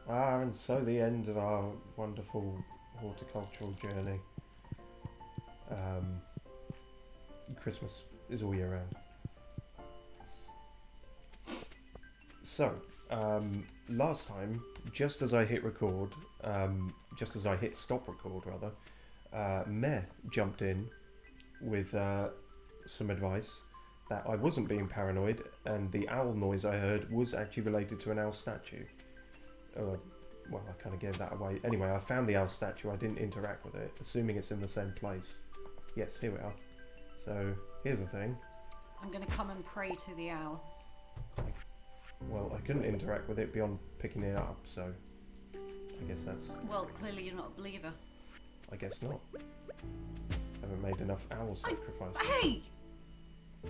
And so the end of our wonderful horticultural journey. Christmas is all year round. So, last time, just as I hit stop record rather, Meh jumped in with some advice that I wasn't being paranoid and the owl noise I heard was actually related to an owl statue. Well, I kind of gave that away. Anyway, I found the owl statue. I didn't interact with it, assuming it's in the same place. Yes, here we are. So, here's the thing. I'm going to come and pray to the owl. Well, I couldn't interact with it beyond picking it up, so I guess that's... Well, clearly you're not a believer. I guess not. Haven't made enough owl sacrifices. Hey!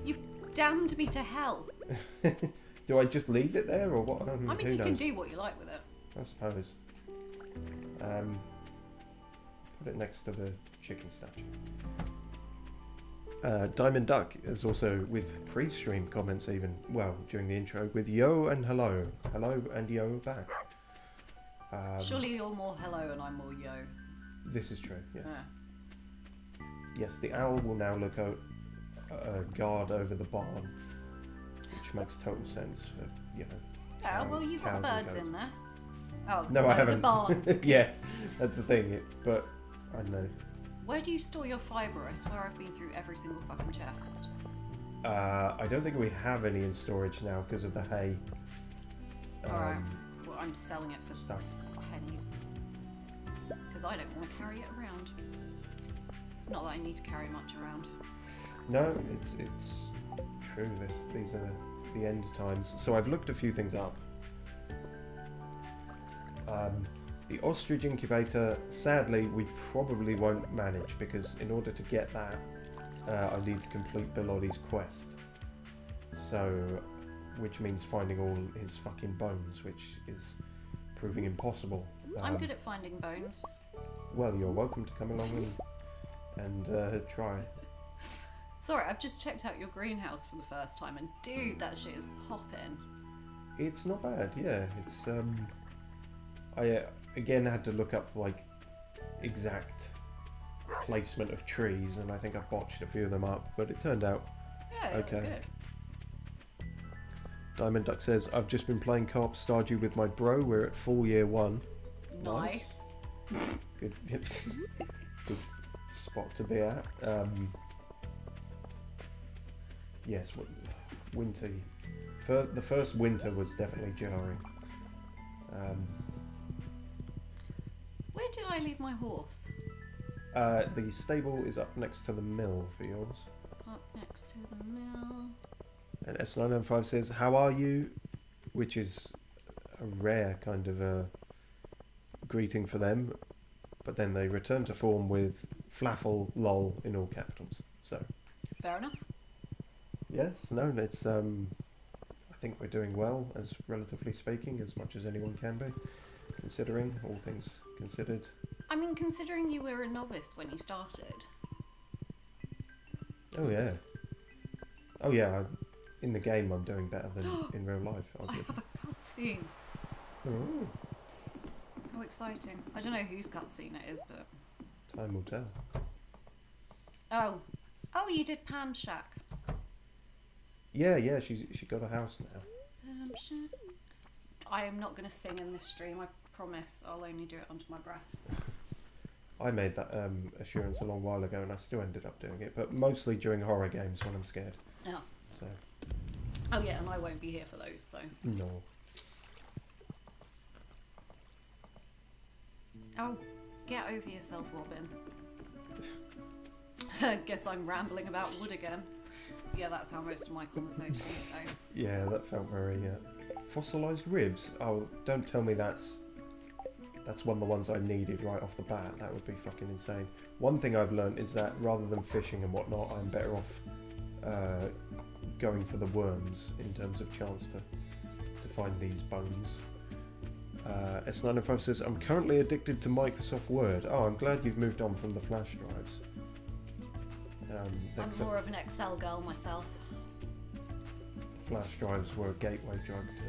You've damned me to hell. Do I just leave it there, or what? I mean, you can do what you like with it. I suppose. Put it next to the chicken statue. Diamond Duck is also with pre-stream comments even, well, during the intro, with yo and hello. Hello and yo back. Surely you're more hello and I'm more yo. This is true, yes. Yes, the owl will now look out guard over the barn, which makes total sense for, you know. Yeah, well, you've got birds in there. Oh, no, I haven't. The barn. Yeah, that's the thing. But I don't know. Where do you store your fervorous? Where I've been through every single fucking chest. I don't think we have any in storage now because of the hay. Alright. Well, I'm selling it for stuff. pennies. Because I don't want to carry it around. Not that I need to carry much around. No, it's true. These are the end times. So I've looked a few things up. The ostrich incubator, sadly, we probably won't manage because in order to get that, I need to complete Bilodi's quest. So, which means finding all his fucking bones, which is proving impossible. I'm good at finding bones. Well, you're welcome to come along and try. Sorry, I've just checked out your greenhouse for the first time, and dude, that shit is popping. It's not bad, yeah. It's I again had to look up like exact placement of trees, and I think I botched a few of them up, but it turned out okay. Good. Diamond Duck says, I've just been playing co-op Stardew with my bro. We're at full year 1. Nice. Good. Good spot to be at. Yes, winter. The first winter was definitely jarring. Where did I leave my horse? The stable is up next to the mill for yours. Up next to the mill. And S995 says, how are you? Which is a rare kind of greeting for them. But then they return to form with flafel lol in all capitals. So. Fair enough. Yes, no, it's I think we're doing well, as relatively speaking, as much as anyone can be, considering all things considered. I mean, considering you were a novice when you started. Oh yeah. Oh yeah. In the game, I'm doing better than in real life. I have a cutscene. Oh. How exciting! I don't know whose cutscene it is, but Time will tell. Oh, you did Pam Shack. Yeah, she got a house now. Pam Shack. I am not going to sing in this stream. I promise. I'll only do it under my breath. I made that assurance a long while ago, and I still ended up doing it, but mostly during horror games when I'm scared. Yeah. So. Oh yeah, and I won't be here for those. So. No. Oh, get over yourself, Robin. Guess I'm rambling about wood again. Yeah, that's how most of my conversations go. Yeah, that felt very fossilized ribs. Oh, don't tell me that's one of the ones I needed right off the bat. That would be fucking insane. One thing I've learned is that rather than fishing and whatnot, I'm better off going for the worms in terms of chance to find these bones. S905 says, I'm currently addicted to Microsoft Word. Oh, I'm glad you've moved on from the flash drives. I'm more of an Excel girl myself. Flash drives were a gateway drug to...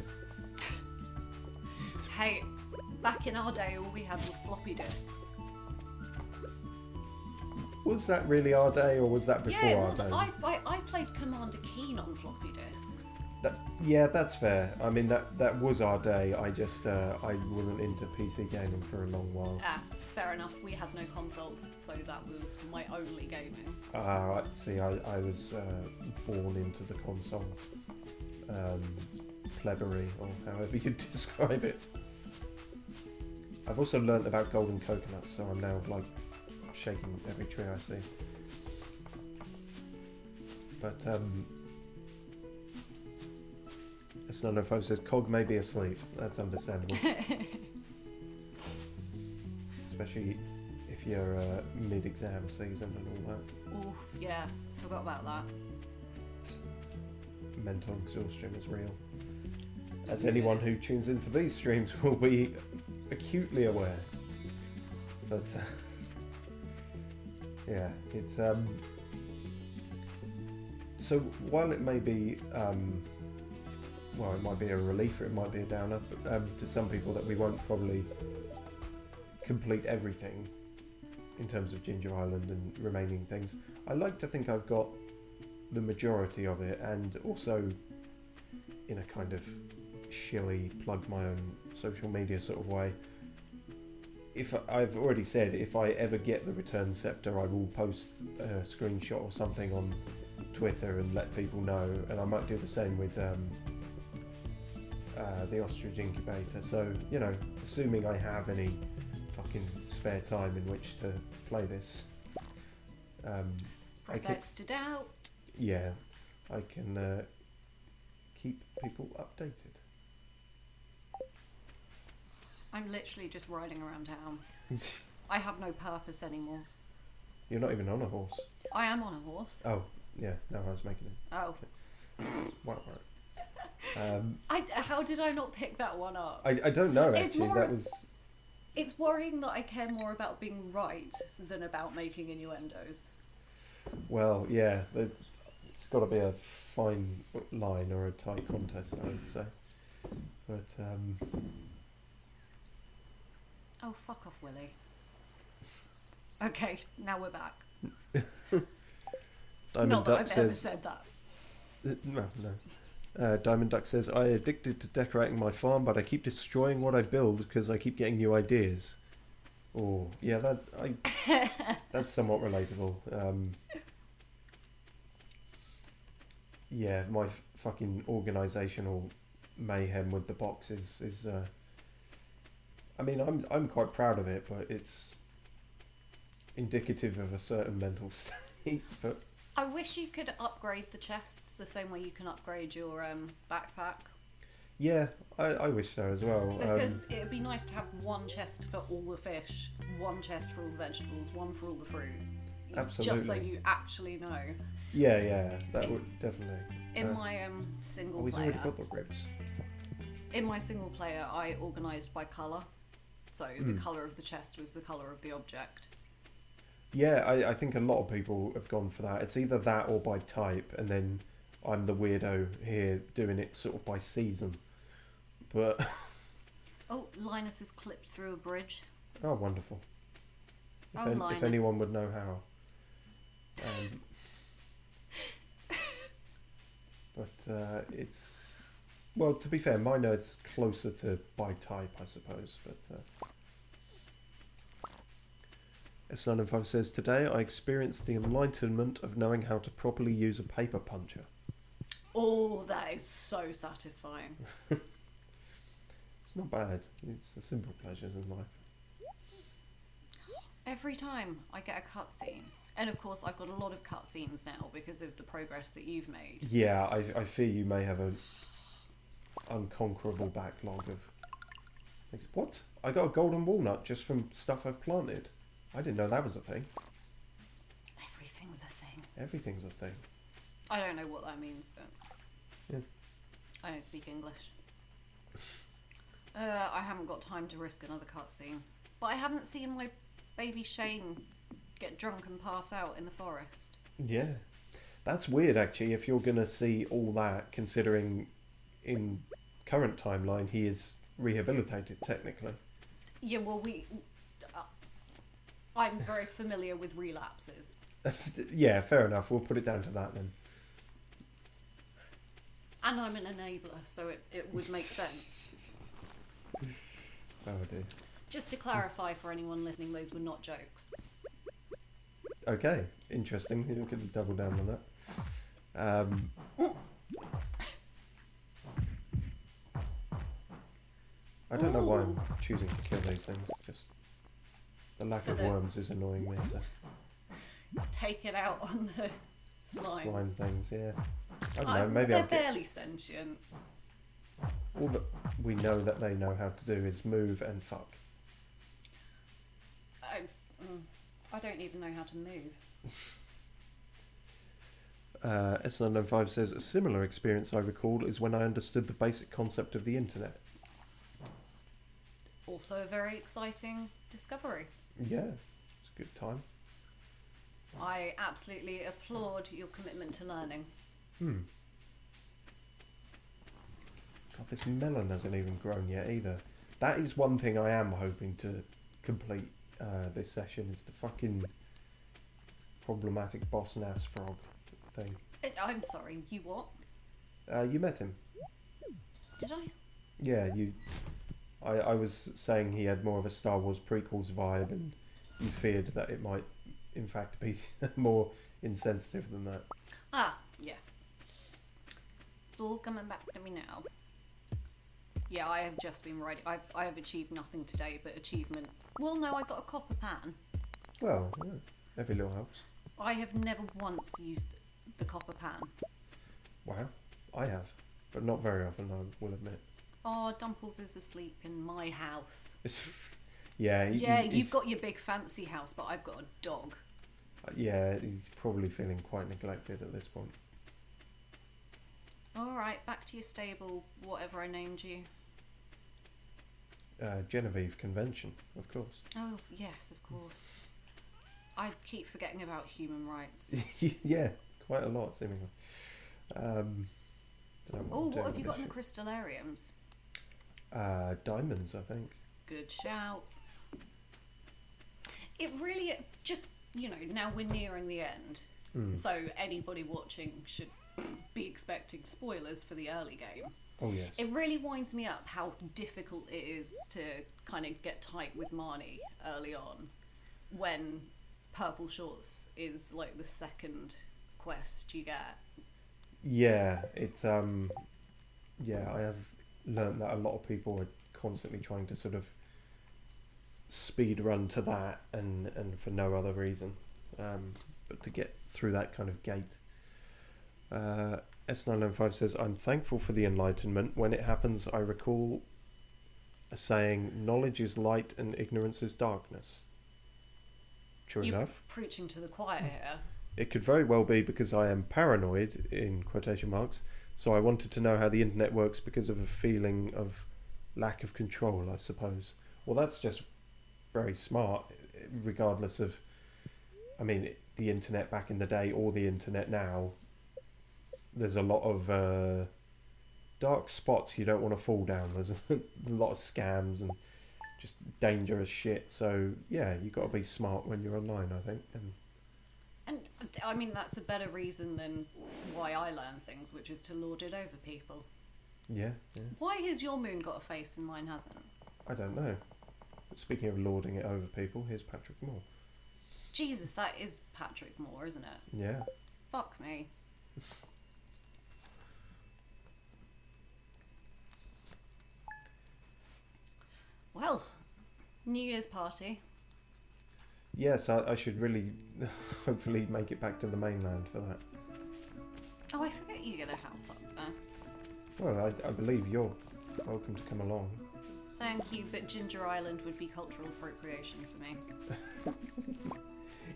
Hey, Back in our day, all we had were floppy disks. Was that really our day, or was that before Yeah, it our was. day? I played Commander Keen on floppy disks. Yeah, that's fair. I mean, that was our day. I just I wasn't into PC gaming for a long while. Ah, fair enough. We had no consoles, so that was my only gaming. See, I was born into the console. Clevery, or however you describe it. I've also learnt about golden coconuts, so I'm now like shaking every tree I see. But Snowfo says Cog may be asleep. That's understandable. Especially if you're mid-exam season and all that. Oof, yeah, forgot about that. Mental exhaustion is real. As anyone who tunes into these streams will be acutely aware. But yeah, it's so while it may be well, it might be a relief or it might be a downer, but to some people that we won't probably complete everything in terms of Ginger Island and remaining things. I like to think I've got the majority of it, and also in a kind of shilly plug my own social media sort of way. If I've already said, if I ever get the return scepter, I will post a screenshot or something on Twitter and let people know, and I might do the same with the ostrich incubator. So, you know, assuming I have any fucking spare time in which to play this, Press X to doubt. yeah, I can keep people updated. I'm literally just riding around town. I have no purpose anymore. You're not even on a horse. I am on a horse. Oh, yeah, no, I was making it. Oh. Wow. How did I not pick that one up? I don't know, It's actually. more- That was... It's worrying that I care more about being right than about making innuendos. Well, yeah, it's got to be a fine line or a tight contest, I would say. But, Oh, fuck off, Willie. Okay, now we're back. Diamond Not that Duck I've says... ever said that. No. Diamond Duck says, I addicted to decorating my farm, but I keep destroying what I build because I keep getting new ideas. Oh, yeah, that's somewhat relatable. Yeah, my fucking organisational mayhem with the boxes is I mean, I'm quite proud of it, but it's indicative of a certain mental state. But I wish you could upgrade the chests the same way you can upgrade your backpack. yeah, I wish so as well. Because it would be nice to have one chest for all the fish, one chest for all the vegetables, one for all the fruit. Absolutely. Just so you actually know. Yeah, that would definitely. In my single He's player, already got the ribs. in my single player, I organised by colour. So the colour of the chest was the colour of the object. Yeah, I think a lot of people have gone for that. It's either that or by type, and then I'm the weirdo here doing it sort of by season. But Oh, Linus is clipped through a bridge. oh, wonderful! If Linus. anyone would know how. But it's, well, to be fair, mine is closer to by type, I suppose. But as Sun5 says, today I experienced the enlightenment of knowing how to properly use a paper puncher. Oh, that is so satisfying. It's not bad. It's the simple pleasures in life. Every time I get a cutscene, and of course I've got a lot of cutscenes now because of the progress that you've made. Yeah, I fear you may have an unconquerable backlog of things. What? I got a golden walnut just from stuff I've planted. I didn't know that was a thing. Everything's a thing. Everything's a thing. I don't know what that means, but Yeah. I don't speak English. I haven't got time to risk another cutscene. But I haven't seen my baby Shane get drunk and pass out in the forest. Yeah. That's weird, actually, if you're going to see all that, considering in current timeline he is rehabilitated, technically. Yeah, well, uh, I'm very familiar with relapses. Yeah, fair enough. We'll put it down to that then. And I'm an enabler, so it would make sense. Oh dear. Just to clarify for anyone listening, those were not jokes. Okay, interesting. You could double down on that. I don't know why I'm choosing to kill these things. Just the lack of worms is annoying me. So. Take it out on the Slime things, yeah. I don't know. Maybe they're I'll barely sentient. All that we know that they know how to do is move and fuck. I don't even know how to move. S995 says, a similar experience I recall is when I understood the basic concept of the internet. Also a very exciting discovery. Yeah, it's a good time. I absolutely applaud your commitment to learning. God, this melon hasn't even grown yet either. That is one thing I am hoping to complete this session, is the fucking problematic boss Nass frog thing. I'm sorry, you what? You met him. Did I? Yeah, you. I was saying he had more of a Star Wars prequels vibe, and you feared that it might, in fact, be more insensitive than that. Ah, yes. It's all coming back to me now. Yeah, I have just been writing. I have achieved nothing today, but achievement. Well, no, I got a copper pan. Well, yeah, every little helps. I have never once used the copper pan. Wow, I have, but not very often, I will admit. Oh, Dumples is asleep in my house. Yeah. You've got your big fancy house, but I've got a dog. Yeah, he's probably feeling quite neglected at this point. Alright, back to your stable, whatever I named you. Genevieve Convention, of course. Oh, yes, of course. I keep forgetting about human rights. Yeah, quite a lot, seemingly. What have you got in the crystallariums? Diamonds, I think. Good shout. It really, just, now we're nearing the end. So anybody watching should be expecting spoilers for the early game. Oh, yes. It really winds me up how difficult it is to kind of get tight with Marnie early on, when Purple Shorts is like the second quest you get. Yeah, it's yeah, I have learnt that a lot of people are constantly trying to sort of speed run to that, and for no other reason, but to get through that kind of gate. S995 says, I'm thankful for the enlightenment. When it happens, I recall a saying, knowledge is light and ignorance is darkness. True enough. Preaching to the choir here. It could very well be because I am paranoid, in quotation marks, so I wanted to know how the internet works because of a feeling of lack of control, I suppose. Well, that's just very smart, regardless of, I mean, the internet back in the day or the internet now. There's a lot of dark spots you don't want to fall down. There's a lot of scams and just dangerous shit. So, yeah, you've got to be smart when you're online, I think. And I mean, that's a better reason than why I learn things, which is to lord it over people. Yeah. Why has your moon got a face and mine hasn't? I don't know. Speaking of lording it over people, here's Patrick Moore. Jesus, that is Patrick Moore, isn't it? Yeah. Fuck me. Well, New Year's party. Yes, I should really, hopefully, make it back to the mainland for that. Oh, I forget you get a house up there. Well, I believe you're welcome to come along. Thank you, but Ginger Island would be cultural appropriation for me.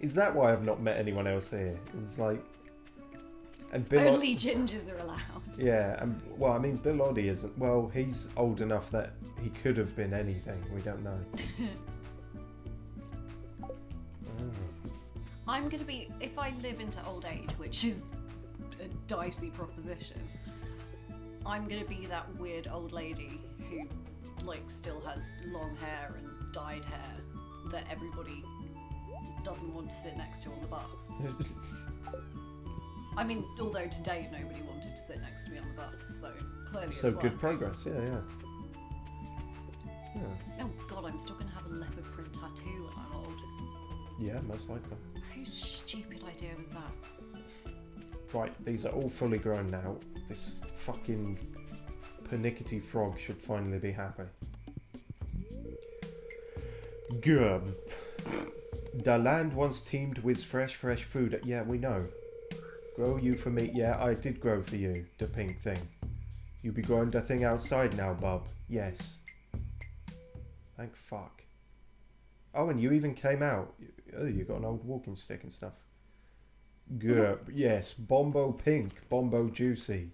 Is that why I've not met anyone else here? It's like... And Only gingers are allowed. Yeah, and well, I mean, Bill Oddie isn't... Well, he's old enough that he could have been anything. We don't know. I'm going to be... If I live into old age, which is a dicey proposition, I'm going to be that weird old lady who, like, still has long hair and dyed hair that everybody doesn't want to sit next to on the bus. I mean, although to date nobody wanted to sit next to me on the bus, so clearly So it's good working. progress, yeah. Oh god, I'm still going to have a leopard print tattoo when I'm old. Yeah, most likely. Whose stupid idea was that? Right, these are all fully grown now. This fucking pernickety frog should finally be happy. Good. The land once teemed with fresh food. Yeah, we know. Grow you for me. Yeah, I did grow for you, the pink thing. You be growing the thing outside now, bub. Yes. Thank fuck. Oh, and you even came out. Oh, you got an old walking stick and stuff. Good. Yes, Bombo Pink, Bombo Juicy.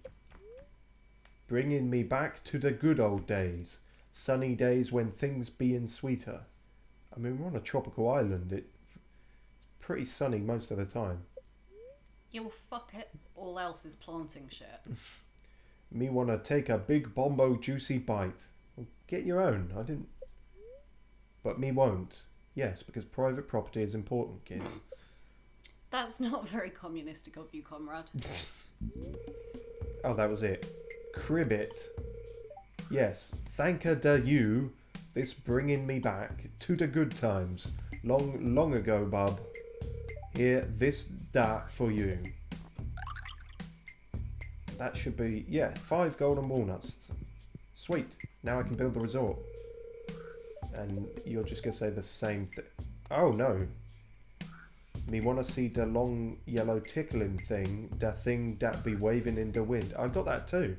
Bringing me back to the good old days. Sunny days when things being sweeter. I mean, we're on a tropical island. It's pretty sunny most of the time. Yeah, well, fuck it. All else is planting shit. Me wanna take a big Bombo Juicy bite. Well, get your own. I didn't... But me won't. Yes, because private property is important, kids. That's not very communistic of you, comrade. Oh, that was it. Cribbit. Yes, thank a you. This bringing me back to the good times. Long ago, bub. Here, this, that for you. That should be, yeah, 5 golden walnuts. Sweet. Now I can build the resort. And you're just going to say the same thing. Oh, no. Me wanna see the long yellow tickling thing, the thing that be waving in the wind. I got that too.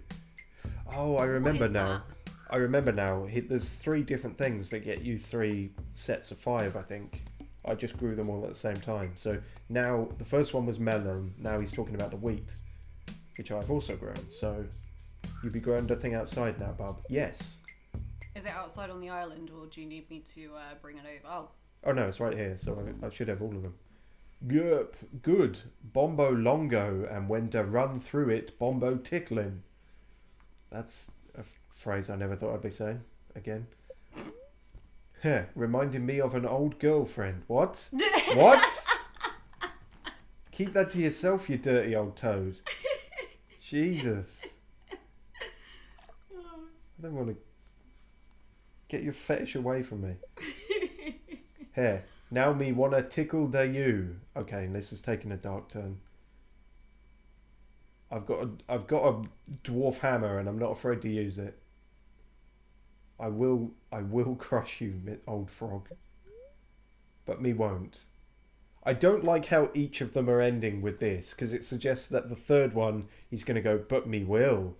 Oh, I remember now. That? I remember now. There's 3 different things that get you 3 sets of 5, I think. I just grew them all at the same time. So now, the first one was melon. Now he's talking about the wheat, which I've also grown. So you'll be growing the thing outside now, bub. Yes. Is it outside on the island, or do you need me to bring it over? Oh no, it's right here. So I should have all of them. Good. Bombo longo, and when to run through it, bombo tickling. That's a phrase I never thought I'd be saying again. Heh, reminding me of an old girlfriend. What? What? Keep that to yourself, you dirty old toad. Jesus. I don't want to get your fetish away from me. Here. Now me wanna tickle the you. Okay, this is taking a dark turn. I've got a dwarf hammer and I'm not afraid to use it. I will crush you, old frog. But me won't. I don't like how each of them are ending with this, because it suggests that the third one he's gonna go, but me will.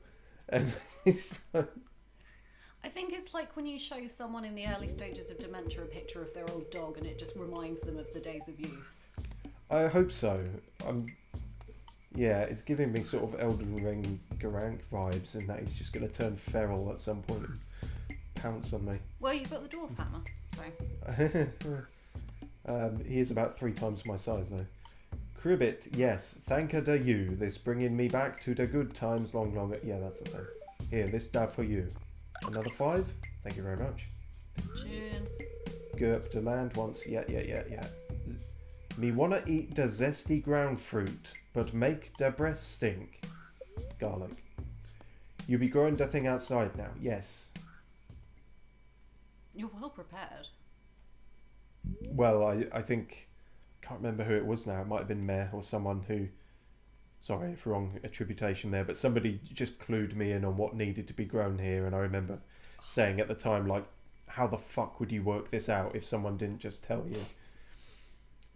And it's like, I think it's like when you show someone in the early stages of dementia a picture of their old dog and it just reminds them of the days of youth. I hope so. Yeah, it's giving me sort of Elden Ring Garank vibes, and that he's just going to turn feral at some point and pounce on me. Well, you've got the dwarf hammer, so... He is about 3 times my size, though. Cribbit, yes. Thank a you. This bringing me back to the good times long. Yeah, that's the same. Here, this dab for you. Another 5? Thank you very much. Chin. Gerp to land once. Yeah. Me wanna eat the zesty ground fruit, but make the breath stink. Garlic. You be growing the thing outside now. Yes. You're well prepared. Well, I think... can't remember who it was now. It might have been Meh or someone who... Sorry if wrong attributation there, but somebody just clued me in on what needed to be grown here, and I remember saying at the time, like, how the fuck would you work this out if someone didn't just tell you?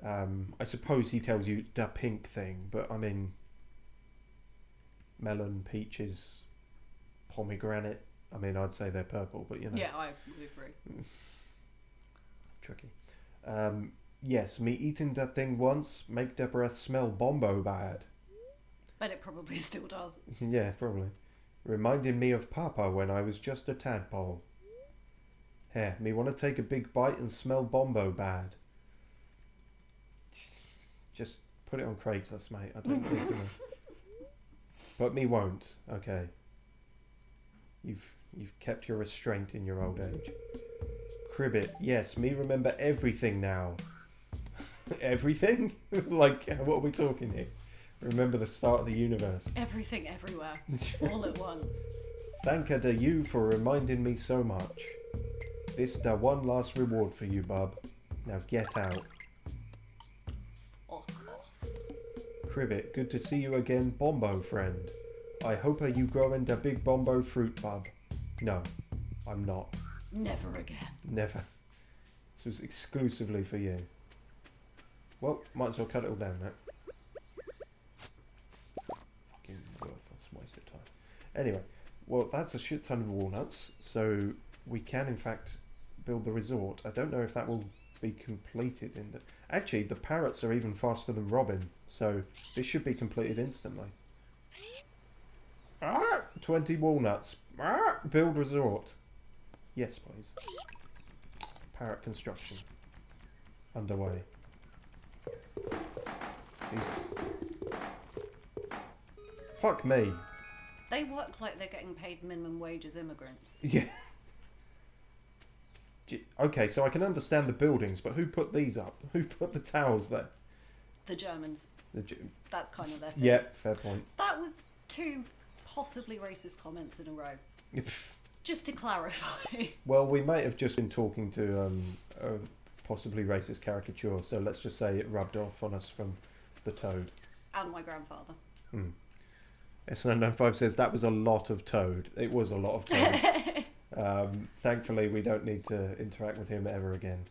I suppose he tells you the pink thing, but I mean, melon, peaches, pomegranate. I mean, I'd say they're purple, but you know. Yeah, I would agree. Tricky. Yes, me eating that thing once make the breath smell bombo bad. But it probably still does. Yeah, probably. Reminding me of Papa when I was just a tadpole. Here, me want to take a big bite and smell bombo bad. Just put it on Craigslist, mate. I don't need to know. But me won't. Okay. You've kept your restraint in your old age. Cribbit, yes, me remember everything now. Everything? Like, what are we talking here? Remember the start of the universe. Everything, everywhere, all at once. Thank a to you for reminding me so much. This the one last reward for you, bub. Now get out. Off, off. Cribbit, good to see you again, Bombo friend. I hope you growing the big Bombo fruit, bub. No, I'm not. Never again. Never. This was exclusively for you. Well, might as well cut it all down now. Fucking worthless waste of time. Anyway, well, that's a shit ton of walnuts, so we can in fact build the resort. I don't know if that will be completed in the... Actually, the parrots are even faster than Robin, so this should be completed instantly. 20 walnuts. Build resort. Yes, please. Parrot construction. Underway. Jesus. Fuck me. They work like they're getting paid minimum wage as immigrants. Yeah. Okay, so I can understand the buildings, but who put these up? Who put the towers there? The Germans. That's kind of their thing. Yeah, fair point. That was 2 possibly racist comments in a row. Just to clarify. Well, we might have just been talking to a possibly racist caricature, so let's just say it rubbed off on us from the toad. And my grandfather. S995 says that was a lot of toad. It was a lot of toad. Thankfully, we don't need to interact with him ever again.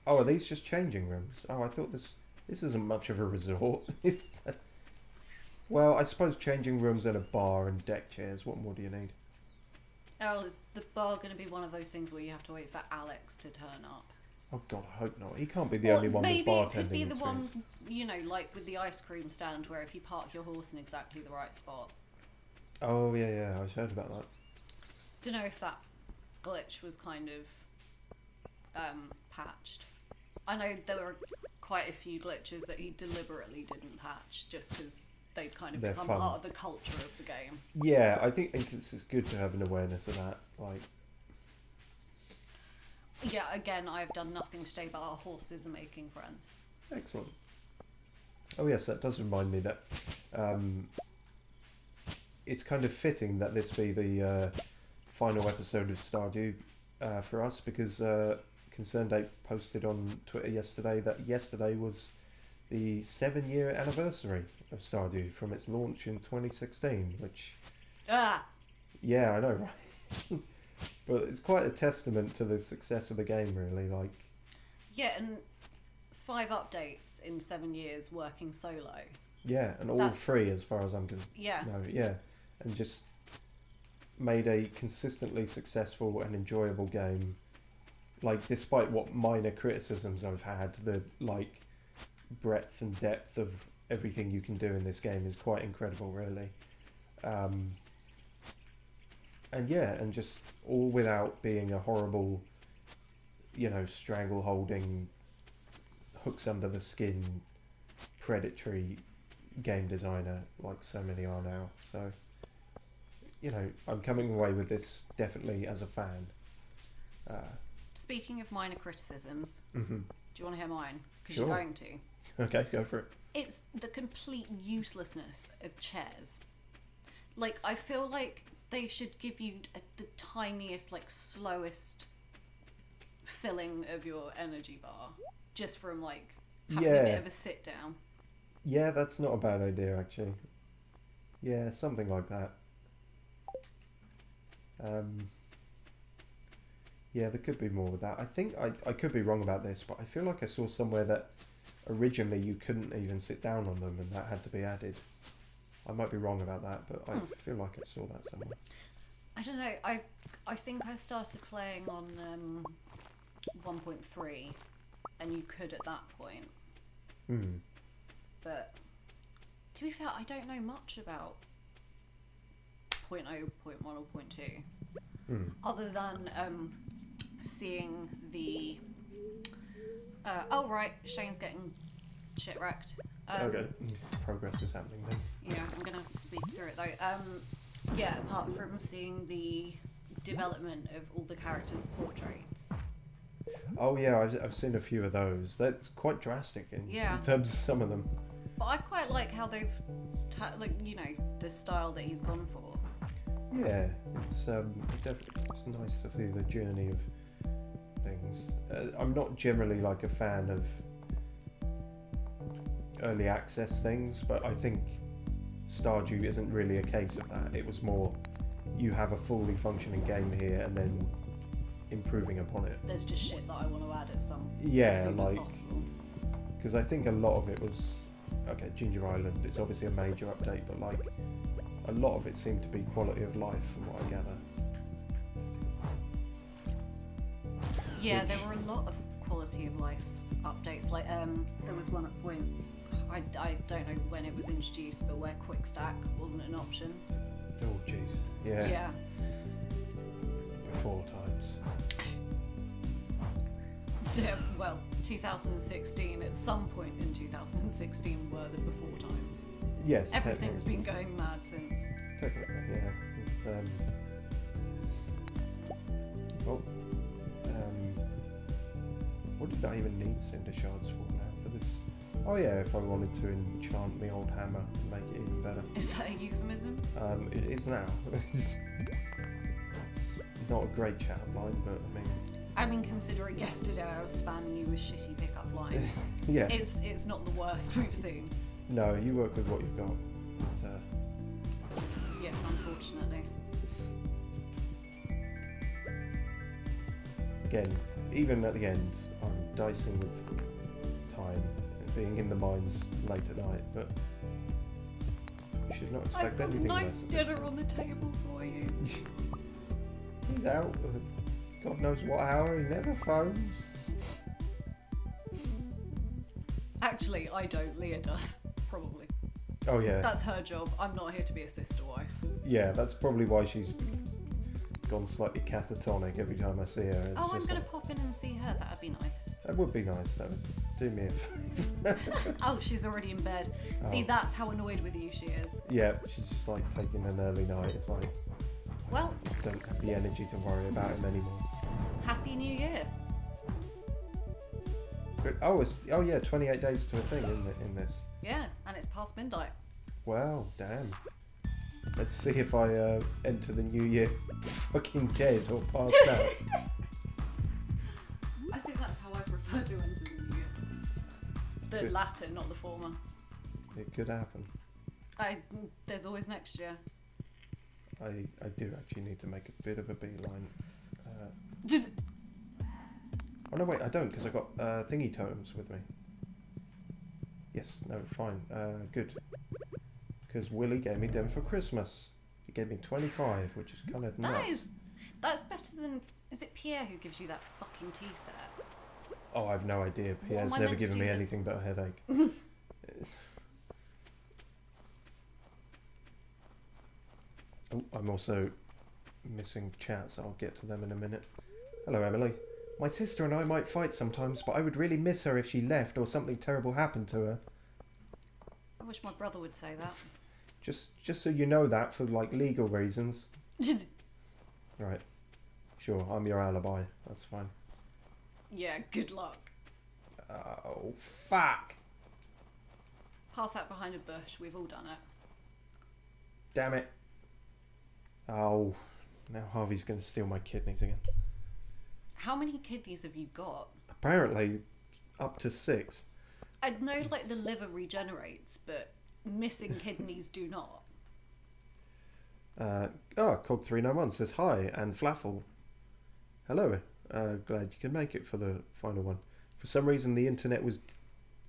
Oh, are these just changing rooms? Oh, I thought this isn't much of a resort. Well, I suppose changing rooms and a bar and deck chairs. What more do you need? Oh, is the bar going to be one of those things where you have to wait for Alex to turn up? Oh God, I hope not. He can't be the only one with bartending maybe it could be the experience. one, you know, like with the ice cream stand, where if you park your horse in exactly the right spot. Oh yeah, I've heard about that. Don't know if that glitch was kind of patched. I know there were quite a few glitches that he deliberately didn't patch just because they'd kind of become part of the culture of the game. Yeah, I think it's good to have an awareness of that. Like, yeah, again, I've done nothing today but our horses are making friends. excellent. Oh yes, that does remind me that it's kind of fitting that this be the final episode of Stardew for us, because Concerned Ape posted on Twitter yesterday that yesterday was the 7-year anniversary of Stardew from its launch in 2016, which... Yeah, I know, right? But it's quite a testament to the success of the game, really. Like, yeah, and 5 updates in 7 years working solo. Yeah, and all free as far as I'm concerned. Yeah. No, yeah, and just made a consistently successful and enjoyable game. Like, despite what minor criticisms I've had, the like breadth and depth of everything you can do in this game is quite incredible, really. And yeah, and just all without being a horrible, you know, strangle-holding, hooks under the skin, predatory game designer like so many are now. So, you know, I'm coming away with this definitely as a fan. Speaking of minor criticisms, do you want to hear mine? Because Sure. you're going to. Okay, go for it. It's the complete uselessness of chairs. Like, I feel like they should give you the tiniest, like, slowest filling of your energy bar, just from, like, having a bit of a sit down. Yeah, that's not a bad idea, actually. Yeah, something like that. Yeah, there could be more with that. I think I could be wrong about this, but I feel like I saw somewhere that originally you couldn't even sit down on them, and that had to be added. I might be wrong about that, but I feel like I saw that somewhere. I don't know. I think I started playing on 1.3, and you could at that point. But to be fair, I don't know much about 0.0, 0.1, or 0.2, other than seeing the. Oh right, Shane's getting shit wrecked. Okay, progress is happening then. Yeah, I'm gonna have to speed through it though. Yeah, apart from seeing the development of all the characters' portraits. Oh yeah, I've seen a few of those. That's quite drastic in terms of some of them. But I quite like how they've, the style that he's gone for. Yeah, it's definitely it's nice to see the journey of things. I'm not generally like a fan of early access things, but I think Stardew isn't really a case of that. It was more you have a fully functioning game here and then improving upon it. There's just shit that I want to add at some yeah, as soon like as possible. because I think a lot of it was okay. Ginger Island, it's obviously a major update, but like a lot of it seemed to be quality of life from what I gather. Yeah, there were a lot of quality of life updates. Like there was one at point. I don't know when it was introduced, but where quick stack wasn't an option. Oh jeez, yeah. Yeah. Before times. Yeah, well, 2016. At some point in 2016 were the before times. Yes. Everything's been going mad since. Technically, yeah. What did I even need cinder shards for now for this? Oh yeah, if I wanted to enchant my old hammer and make it even better. Is that a euphemism? It is now. It's not a great chat line, but I mean, considering yesterday I was spamming you with shitty pickup lines. yeah. It's not the worst we've seen. No, you work with what you've got. But, yes, unfortunately. again, even at the end, I'm dicing with time, being in the mines late at night, but you should not expect anything less. Nice dinner on the table for you. He's out. God knows what hour. He never phones. Actually, I don't. Leah does, probably. Oh yeah. That's her job. I'm not here to be a sister wife. Yeah, that's probably why she's gone slightly catatonic every time I see her. It's I'm just going to pop in and see her. That'd be nice. That would be nice. That would do me a favour. Oh, she's already in bed. See, that's how annoyed with you she is. Yeah, she's just like taking an early night. It's like, well, don't have the energy to worry about him anymore. Happy New Year. But, oh yeah, 28 days to a thing in this. Yeah, and it's past midnight. Wow, damn. Let's see if I enter the new year fucking dead or passed out. I think that's how I prefer to enter the new year. The Good. latter, not the former. It could happen. There's always next year. I do actually need to make a bit of a beeline. Oh no, wait, I don't, because I got thingy totems with me. Yes, no, fine, good. Because Willie gave me them for Christmas. He gave me 25, which is kind of nuts. That's better than... Is it Pierre who gives you that fucking tea set? Oh, I've no idea. Pierre's never given me anything but a headache. Oh, I'm also missing chat, so I'll get to them in a minute. Hello, Emily. My sister and I might fight sometimes, but I would really miss her if she left or something terrible happened to her. I wish my brother would say that. Just so you know that, for like legal reasons. Right. Sure, I'm your alibi. That's fine. Yeah, good luck. Oh, fuck. Pass out behind a bush. We've all done it. Damn it. Oh, now Harvey's going to steal my kidneys again. How many kidneys have you got? Apparently, up to 6. I know, like, the liver regenerates, but missing kidneys do not. Cog391 says hi, and Flafel. Hello, glad you can make it for the final one. For some reason the internet was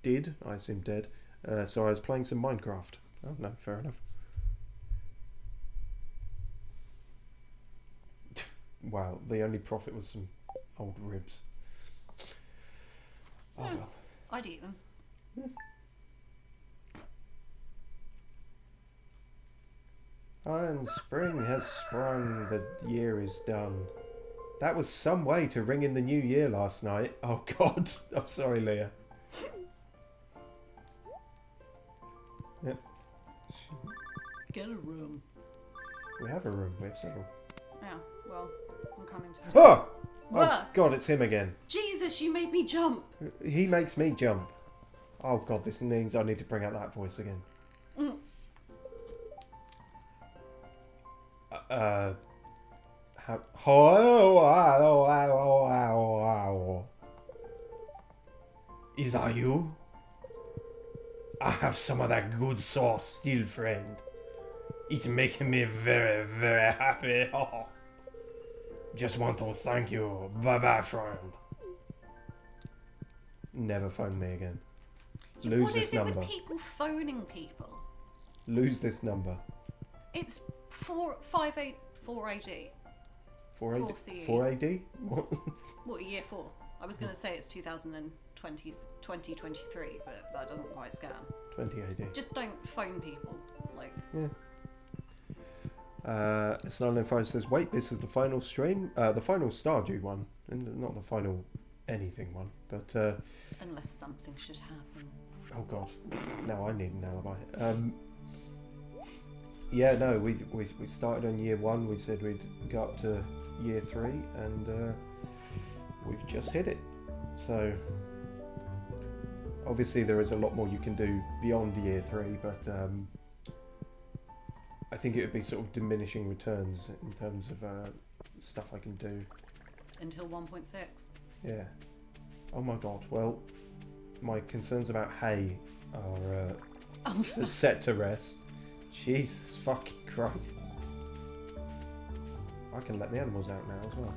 I assume dead, so I was playing some Minecraft. Oh no, fair enough. Wow, the only profit was some old ribs. Oh well. I'd eat them. And spring has sprung, the year is done. That was some way to ring in the new year last night. Oh god, I'm sorry, Leah. Yep. Get a room. We have a room, we have several. Yeah, well, I'm coming to stay. Oh! What? Oh god, it's him again. Jesus Jesus, you made me jump. He makes me jump. Oh god, this means I need to bring out that voice again. Mm. Is that you? I have some of that good sauce still, friend. It's making me very, very happy. Oh. Just want to thank you. Bye-bye, friend. Never phone me again. Yeah, Lose what this is it number. with people phoning people? Lose this number. It's 458 4 AD? 4CE. 4 AD? What? What, year 4? I was going to say it's 2023, but that doesn't quite scan. 20 AD. Just don't phone people. Like, Yeah. S905 says, wait, this is the final stream? The final Stardew one. And not the final anything one. But, unless something should happen. oh god. Now I need an alibi. Yeah, no, we started on year 1. We said we'd go up to year 3. And, we've just hit it. So, obviously there is a lot more you can do beyond year 3. But, I think it would be sort of diminishing returns in terms of stuff I can do. Until 1.6. Yeah. Oh my god. Well, my concerns about hay are set to rest. Jesus fucking Christ. I can let the animals out now as well.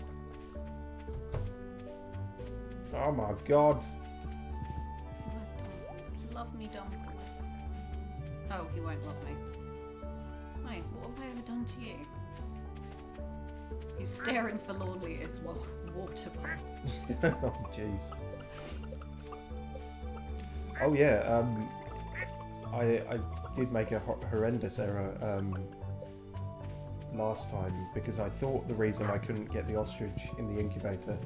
Oh my god. Where's Dumplings? Love me, Dumplings. Oh, he won't love me. Hey, what have I ever done to you? He's staring forlornly at his water bowl. Oh jeez. Oh yeah, I did make a horrendous error last time because I thought the reason I couldn't get the ostrich in the incubator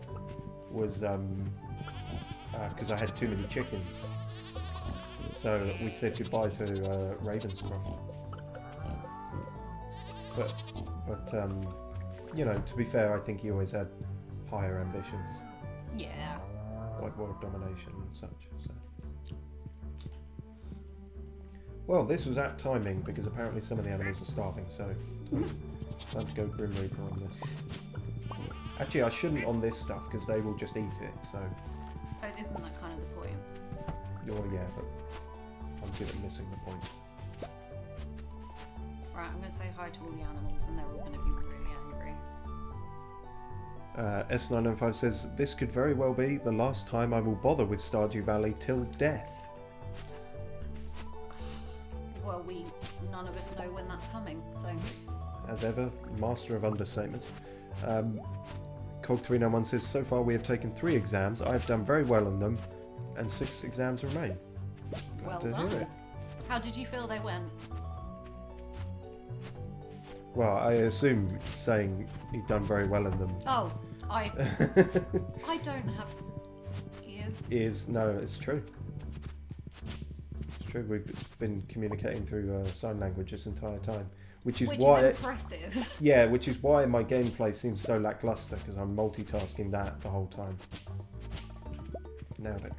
was because I had too many chickens. So we said goodbye to Ravenscroft. But you know, to be fair, I think he always had higher ambitions, Yeah. like world domination and such. So. Well, this was apt timing because apparently some of the animals are starving, so time to go Grim Reaper on this. Actually, I shouldn't on this stuff because they will just eat it. So. Oh, isn't that kind of the point? Yeah, but I'm good at missing the point. Right, I'm going to say hi to all the animals and they're all going to be really angry. S905 says, this could very well be the last time I will bother with Stardew Valley till death. Well, none of us know when that's coming, so... As ever, master of understatements. Cog391 says, so far we have taken 3 exams. I have done very well on them, and 6 exams remain. Well Glad to hear done. it. How did you feel they went? Well, I assume saying he'd done very well in them. Oh, I don't have ears. No, it's true. It's true. We've been communicating through sign language this entire time, which is why. Is impressive. Yeah, which is why my gameplay seems so lackluster because I'm multitasking that the whole time. Nailed it.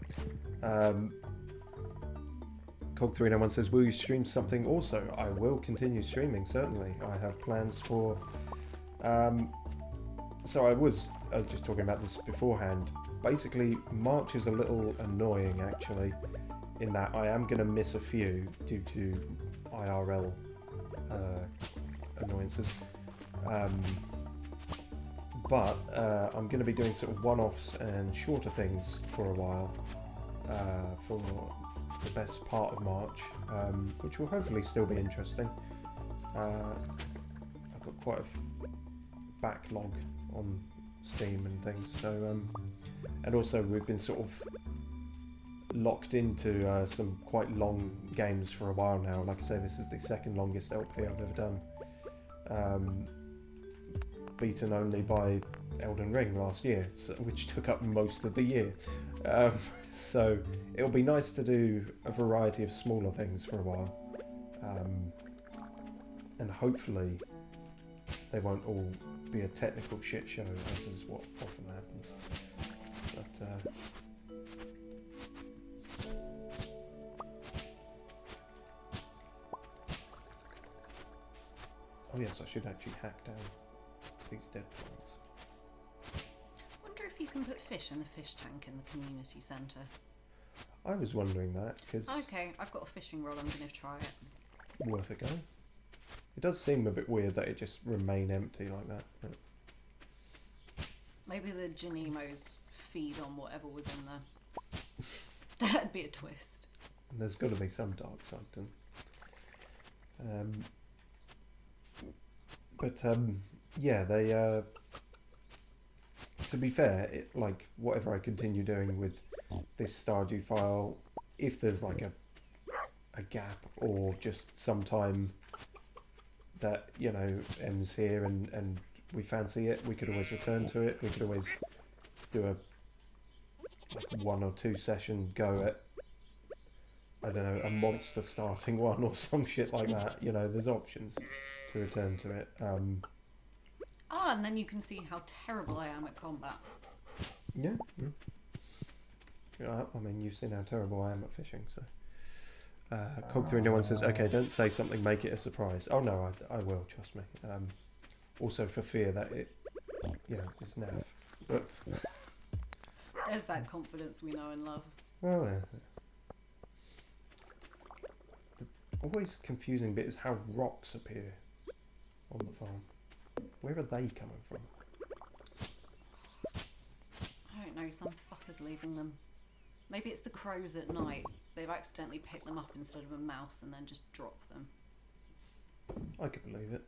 Cog391 says, will you stream something also? I will continue streaming, certainly. I have plans for... so I was just talking about this beforehand. Basically, March is a little annoying, actually, in that I am going to miss a few due to IRL annoyances. But I'm going to be doing sort of one-offs and shorter things for a while for the best part of March, which will hopefully still be interesting. I've got quite a backlog on Steam and things, so and also we've been sort of locked into some quite long games for a while now. Like I say, this is the second longest LP I've ever done, beaten only by Elden Ring last year, which took up most of the year. So it'll be nice to do a variety of smaller things for a while, and hopefully they won't all be a technical shit show, as is what often happens. But Oh yes, I should actually hack down these dead plants. Wonder if you can put fish in the fish tank in the community centre. I was wondering that, because Okay, I've got a fishing rod, I'm going to try it. worth a go. It does seem a bit weird that it just remain empty like that. But Maybe the Janimos feed on whatever was in there. That'd be a twist. there's got to be some dark side to them. Yeah, they. To be fair, like whatever I continue doing with this Stardew file, if there's like a gap or just some time that ends here and we fancy it, we could always return to it. We could always do a 1 or 2 session go at, I don't know, a monster starting one or some shit like that. There's options to return to it. And then you can see how terrible I am at combat. Yeah. I mean, you've seen how terrible I am at fishing, so. Cog301 says, okay, don't say something, make it a surprise. Oh no, I will, trust me. Also for fear that it, is naff. But, There's that confidence we know and love. well, yeah. The always confusing bit is how rocks appear on the farm. Where are they coming from? I don't know, some fucker's leaving them. Maybe it's the crows at night. They've accidentally picked them up instead of a mouse and then just dropped them. I could believe it.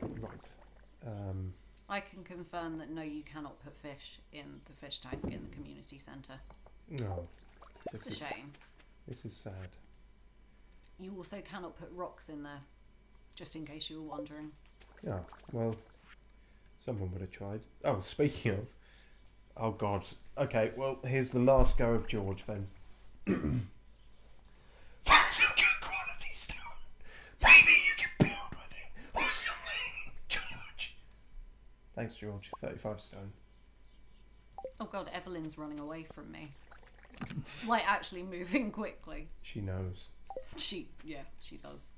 Right. I can confirm that no, you cannot put fish in the fish tank in the community centre. No. It's a shame. This is sad. You also cannot put rocks in there, just in case you were wondering. Yeah, well, someone would have tried. Oh, speaking of... Oh, God. Okay, well, here's the last go of George, then. That's a good quality stone. Maybe you can build with it or something, George. Thanks, George. 35 stone. Oh God, Evelyn's running away from me. Like, actually moving quickly. She knows. She does.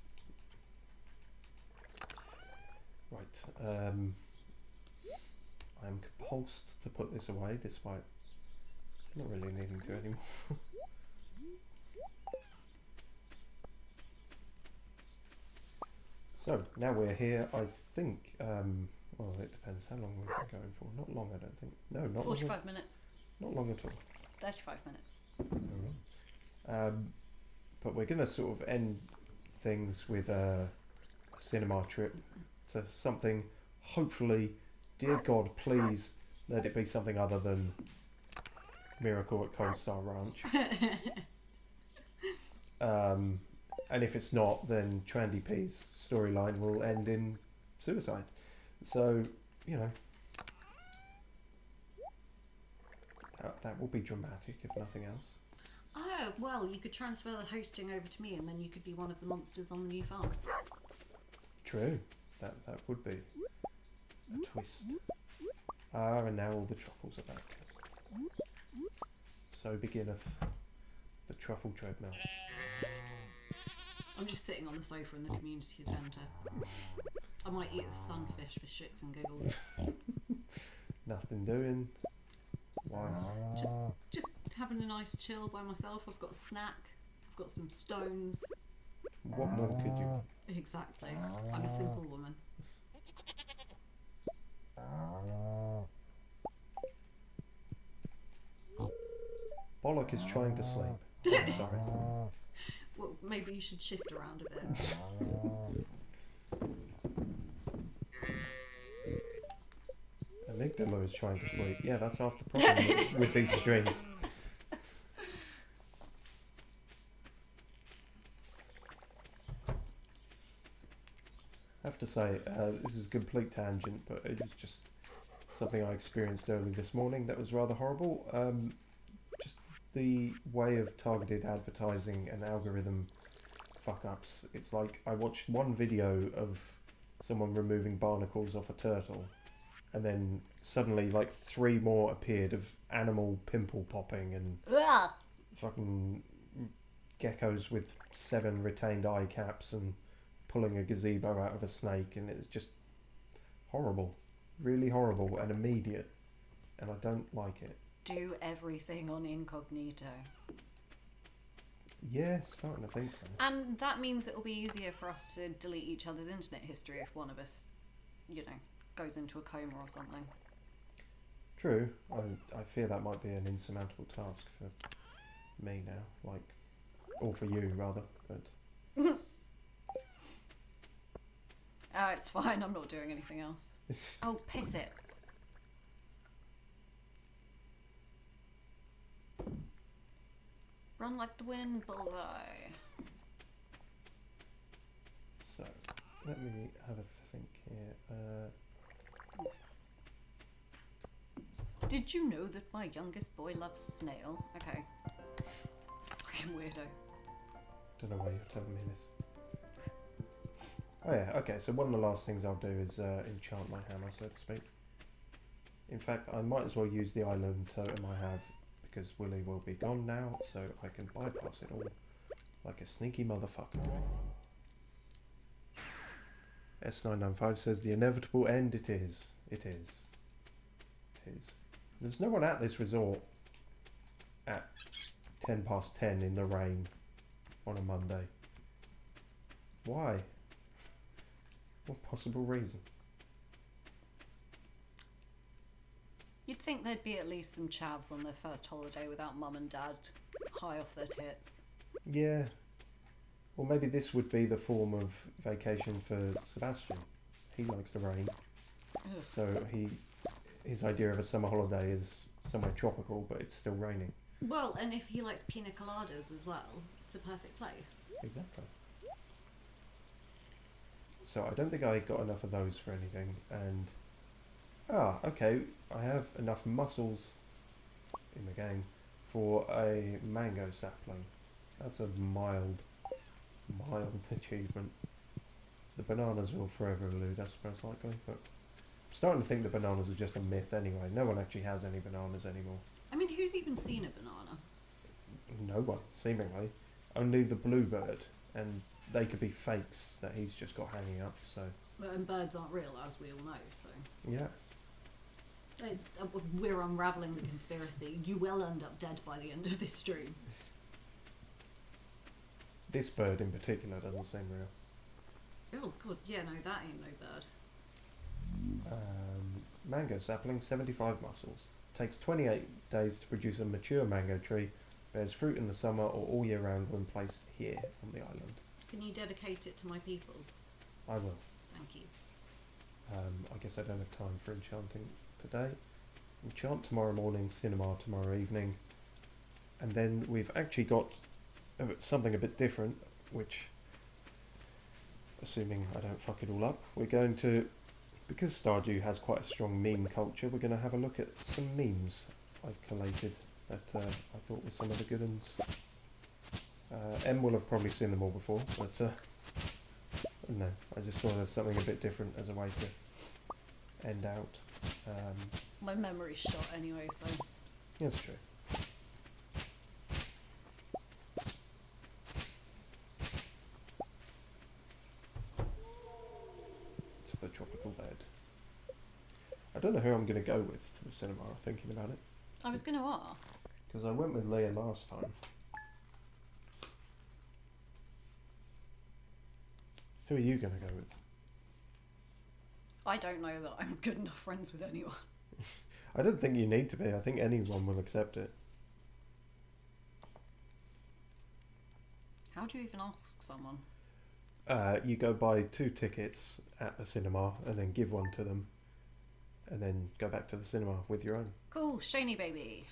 Right, I'm compulsed to put this away, despite not really needing to anymore. So, now we're here, I think, well, it depends how long we've been going for. Not long, I don't think. No, not 45 long. minutes. Not long at all. 35 minutes. Alright. But we're going to sort of end things with a cinema trip to something, hopefully, dear God, please let it be something other than Miracle at Cold Star Ranch. And if it's not, then Trandy P's storyline will end in suicide. So, that will be dramatic, if nothing else. Oh, well, you could transfer the hosting over to me and then you could be one of the monsters on the new farm. True. That would be a twist. And now all the truffles are back. So beginneth the truffle treadmill. I'm just sitting on the sofa in the community centre. I might eat a sunfish for shits and giggles. Nothing doing. Why? Just having a nice chill by myself. I've got a snack. I've got some stones. What more could you? Exactly. I'm a simple woman. Bollock is trying to sleep. I'm sorry. Well, maybe you should shift around a bit. Amygdala is trying to sleep. Yeah, that's half the problem with these streams. I have to say, this is a complete tangent, but it was just something I experienced early this morning that was rather horrible. Just the way of targeted advertising and algorithm fuck-ups. It's like I watched one video of someone removing barnacles off a turtle, and then suddenly like 3 more appeared of animal pimple popping and fucking geckos with 7 retained eye caps and pulling a gazebo out of a snake, and it's just horrible, really horrible and immediate, and I don't like it. Do everything on incognito. Yeah, starting to think so. And that means it'll be easier for us to delete each other's internet history if one of us, you know, goes into a coma or something. True. I fear that might be an insurmountable task for me now, like, or for you rather. But Oh, it's fine. I'm not doing anything else. Oh, piss it. Run like the wind, bullseye. So, let me have a think here. Did you know that my youngest boy loves snail? Okay. Fucking weirdo. Don't know why you're telling me this. Oh yeah, okay, so one of the last things I'll do is enchant my hammer, so to speak. In fact, I might as well use the island totem I have, because Willy will be gone now, so I can bypass it all like a sneaky motherfucker. S995 says the inevitable end it is. It is. It is. There's no one at this resort at 10 past 10 in the rain on a Monday. Why? What possible reason? You'd think there'd be at least some chavs on their first holiday without mum and dad high off their tits. Yeah. Or maybe this would be the form of vacation for Sebastian. He likes the rain. Ugh. So his idea of a summer holiday is somewhere tropical, but it's still raining. Well, and if he likes pina coladas as well, it's the perfect place. Exactly. So I don't think I got enough of those for anything, and okay, I have enough mussels in the game for a mango sapling. That's a mild achievement. The bananas will forever elude us, most likely, but I'm starting to think the bananas are just a myth anyway. No one actually has any bananas anymore. I mean, who's even seen a banana? No one, seemingly. Only the bluebird, and they could be fakes that he's just got hanging up, so... Well, and birds aren't real, as we all know, so... Yeah. It's, we're unravelling the conspiracy. You will end up dead by the end of this stream. This bird in particular doesn't seem real. Oh, God, yeah, no, that ain't no bird. Mango sapling, 75 mussels. Takes 28 days to produce a mature mango tree. Bears fruit in the summer or all year round when placed here on the island. Can you dedicate it to my people? I will. Thank you. I guess I don't have time for enchanting today. Enchant tomorrow morning, cinema tomorrow evening. And then we've actually got something a bit different, which, assuming I don't fuck it all up, we're going to, because Stardew has quite a strong meme culture, we're going to have a look at some memes I've collated that I thought were some of the good ones. Em will have probably seen them all before, but no, I just thought there's something a bit different as a way to end out. My memory's shot anyway, so... Yeah, that's true. To the tropical bed. I don't know who I'm going to go with to the cinema, thinking about it. I was going to ask. Because I went with Leah last time. Who are you going to go with? I don't know that I'm good enough friends with anyone. I don't think you need to be. I think anyone will accept it. How do you even ask someone? You go buy 2 tickets at the cinema and then give one to them. And then go back to the cinema with your own. Cool, Shani baby.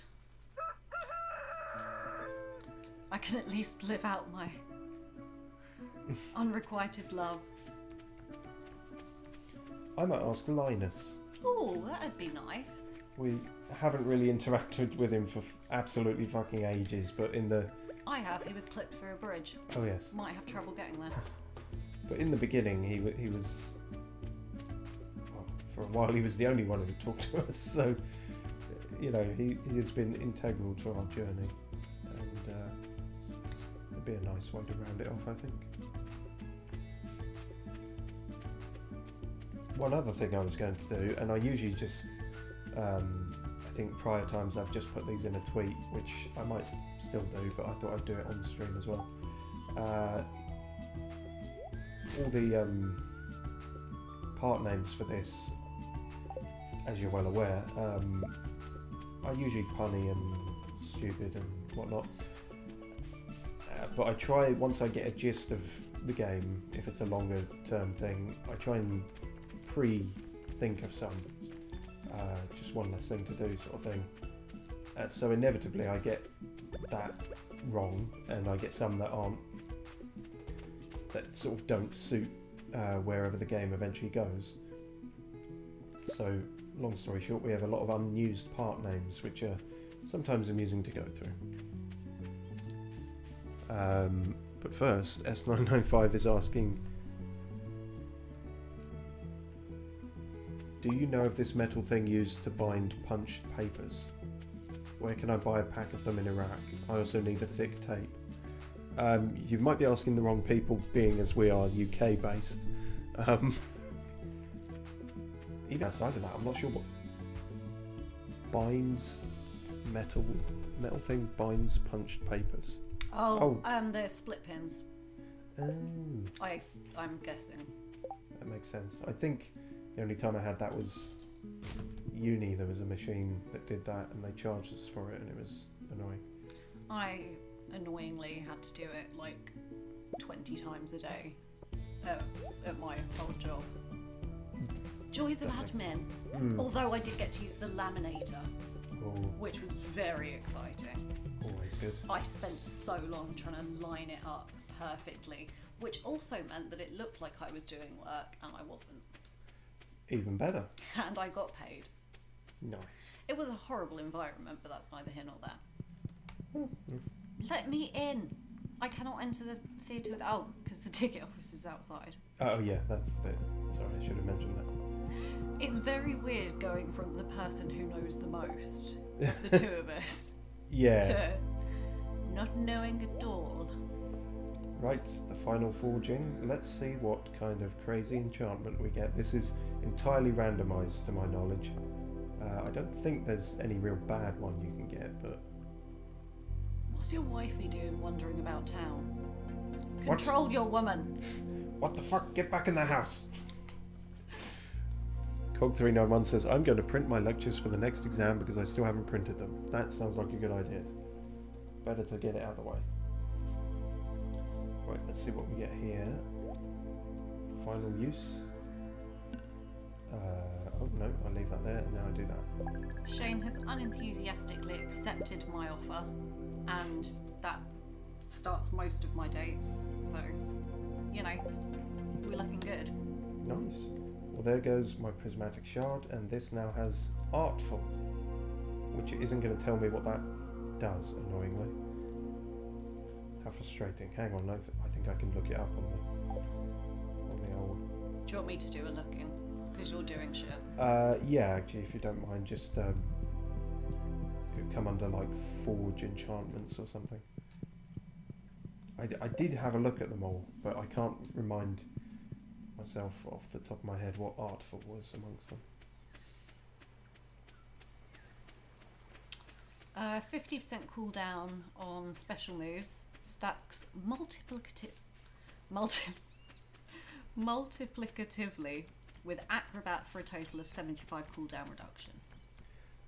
I can at least live out my unrequited love. I might ask Linus. Oh, that'd be nice. We haven't really interacted with him for absolutely fucking ages, but in the... I have. He was clipped through a bridge. Oh, yes. Might have trouble getting there. But in the beginning, he was... Well, for a while, he was the only one who talked to us, so... You know, he has been integral to our journey. And it'd be a nice way to round it off, I think. one other thing I was going to do, and I usually just, I think prior times I've just put these in a tweet, which I might still do, but I thought I'd do it on the stream as well. All the part names for this, as you're well aware, are usually punny and stupid and whatnot. But I try, once I get a gist of the game, if it's a longer term thing, I try and pre-think of some. Just one less thing to do sort of thing. So inevitably I get that wrong, and I get some that aren't, that sort of don't suit wherever the game eventually goes. So, long story short, we have a lot of unused part names, which are sometimes amusing to go through. But first, S995 is asking, do you know of this metal thing used to bind punched papers? Where can I buy a pack of them in Iraq? I also need a thick tape. You might be asking the wrong people, being as we are UK based. Even outside of that, I'm not sure what binds metal thing binds punched papers. They're split pins. Oh. I'm guessing. That makes sense. I think the only time I had that was uni. There was a machine that did that, and they charged us for it, and it was annoying. I annoyingly had to do it like 20 times a day at my old job. Joys of admin. Although I did get to use the laminator, which was very exciting. Always good. I spent so long trying to line it up perfectly, which also meant that it looked like I was doing work, and I wasn't. Even better. And I got paid. Nice. It was a horrible environment, but that's neither here nor there. Let me in. I cannot enter the theatre with... Oh, because the ticket office is outside. Oh yeah, that's the bit. Sorry, I should have mentioned that. It's very weird going from the person who knows the most of the two of us to not knowing at all. Right, the final forging. Let's see what kind of crazy enchantment we get. This is entirely randomised to my knowledge. I don't think there's any real bad one you can get, but... What's your wifey doing wandering about town? Control your woman. What the fuck? Get back in the house. Cog391 says, I'm going to print my lectures for the next exam because I still haven't printed them. That sounds like a good idea. Better to get it out of the way. Right, let's see what we get here. Final use. Oh no, I'll leave that there and then I'll do that. Shane has unenthusiastically accepted my offer, and that starts most of my dates, so, you know, we're looking good. Nice. Well, there goes my prismatic shard, and this now has artful, which it isn't going to tell me what that does, annoyingly. How frustrating. Hang on, I think I can look it up on the old... Do you want me to do a looking? Because you're doing shit. Yeah, actually, if you don't mind, just it would come under like forge enchantments or something. I did have a look at them all, but I can't remind myself off the top of my head what artful was amongst them. 50% cooldown on special moves, stacks multiplicatively with acrobat for a total of 75 cooldown reduction.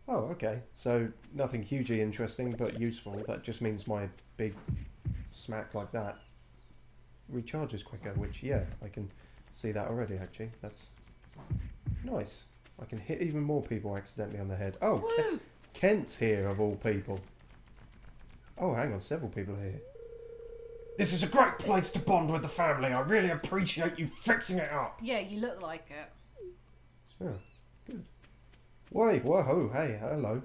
Oh, okay. So nothing hugely interesting, but useful. That just means my big smack like that recharges quicker, which, yeah, I can see that already, actually. That's nice. I can hit even more people accidentally on the head. Oh, Kent's here, of all people. Oh, hang on, several people are here. This is a great place to bond with the family. I really appreciate you fixing it up. Yeah, you look like it. Oh, good. Wait, whoa, hey, hello.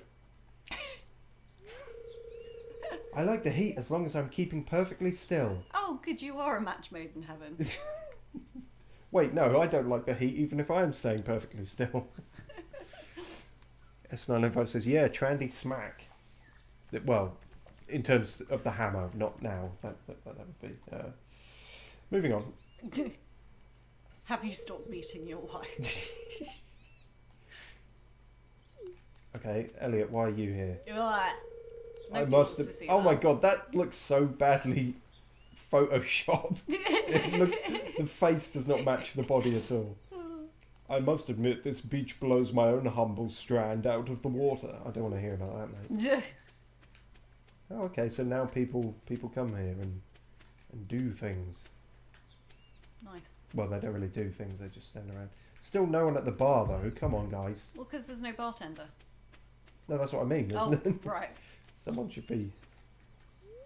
I like the heat as long as I'm keeping perfectly still. Oh, good, you are a match made in heaven. Wait, no, I don't like the heat even if I am staying perfectly still. S905 says, yeah, Trandy smack. Well, in terms of the hammer, not now. That would be... moving on. Have you stopped beating your wife? Okay, Elliot, why are you here? Ugh. I Nobody must wants to have. see Oh that. my god, that looks so badly photoshopped. It looks. The face does not match the body at all. I must admit, this beach blows my own humble strand out of the water. I don't want to hear about that, mate. Oh, okay, so now people come here and do things. Nice. Well, they don't really do things, they just stand around. Still no one at the bar, though. Come on, guys. Well, because there's no bartender. No, that's what I mean, Oh, isn't it? right. Someone should be...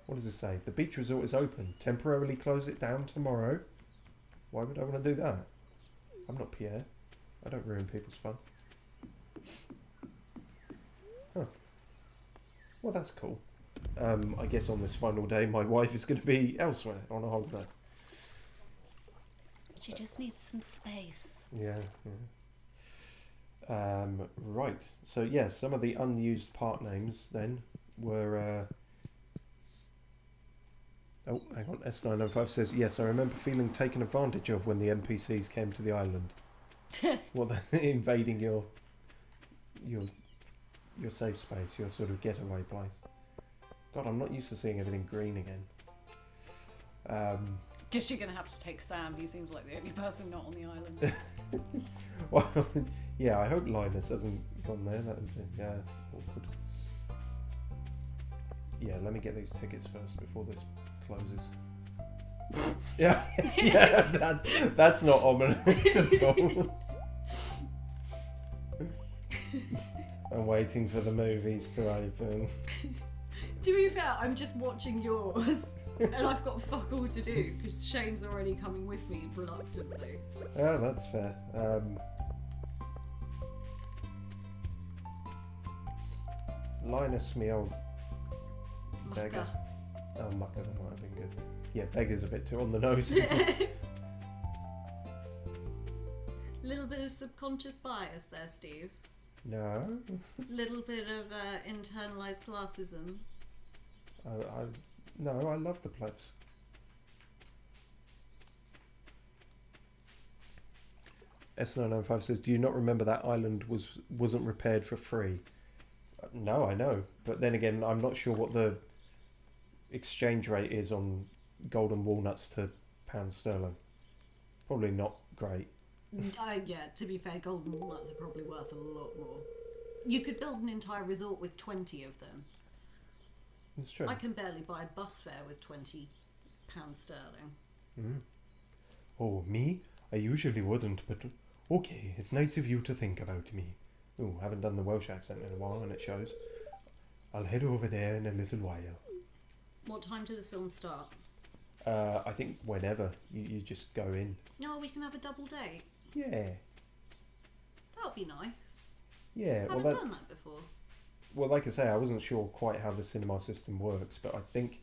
What does it say? The beach resort is open. Temporarily close it down tomorrow. Why would I want to do that? I'm not Pierre. I don't ruin people's fun. Huh. Well, that's cool. I guess on this final day, my wife is going to be elsewhere on a holiday. She just needs some space. Yeah, yeah. Right. So, yeah, some of the unused part names then were... Oh, hang on. S905 says, yes, I remember feeling taken advantage of when the NPCs came to the island. Well, they're invading your safe space, your sort of getaway place. God, I'm not used to seeing everything green again. Guess you're going to have to take Sam. He seems like the only person not on the island. Well, yeah, I hope Linus hasn't gone there. That would be, yeah, awkward. Yeah, let me get these tickets first before this closes. Yeah, yeah, that's not ominous at all. I'm waiting for the movies to open. To be fair, I'm just watching yours, and I've got fuck all to do because Shane's already coming with me reluctantly. Oh, that's fair. Linus, me old beggar. Mucker. Oh, mucker, that might have been good. Yeah, beggar's a bit too on the nose. Little bit of subconscious bias there, Steve. No. Little bit of internalized classism. No, I love the plebs. S995 says, do you not remember that island wasn't repaired for free? No, I know. But then again, I'm not sure what the exchange rate is on golden walnuts to pounds sterling. Probably not great. Yeah, to be fair, golden walnuts are probably worth a lot more. You could build an entire resort with 20 of them. It's true. I can barely buy a bus fare with £20 sterling. Mm. Oh, me? I usually wouldn't, but okay, it's nice of you to think about me. Oh, haven't done the Welsh accent in a while, and it shows. I'll head over there in a little while. What time did the film start? I think whenever. You just go in. No, we can have a double date. Yeah. That would be nice. Yeah, I haven't done that before. Well, like I say, I wasn't sure quite how the cinema system works, but I think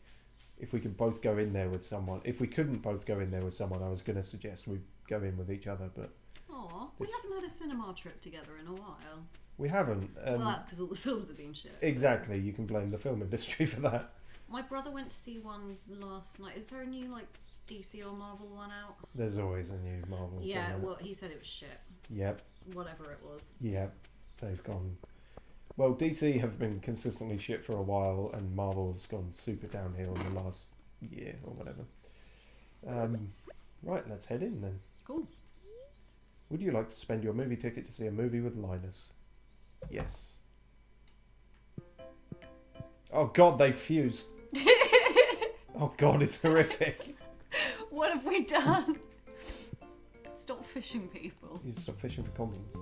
if we could both go in there with someone... If we couldn't both go in there with someone, I was going to suggest we go in with each other, but... Aw, we haven't had a cinema trip together in a while. We haven't. Well, that's because all the films have been shit. Exactly, you can blame the film industry for that. My brother went to see one last night. Is there a new, DC or Marvel one out? There's always a new Marvel film Yeah, out. well, he said it was shit. Yep. Whatever it was. Yep. They've gone... Well, DC have been consistently shit for a while, and Marvel's gone super downhill in the last year or whatever. Right, let's head in then. Cool. Would you like to spend your movie ticket to see a movie with Linus? Yes. Oh god, they fused. Oh god, it's horrific. What have we done? Stop fishing people. You stop fishing for compliments.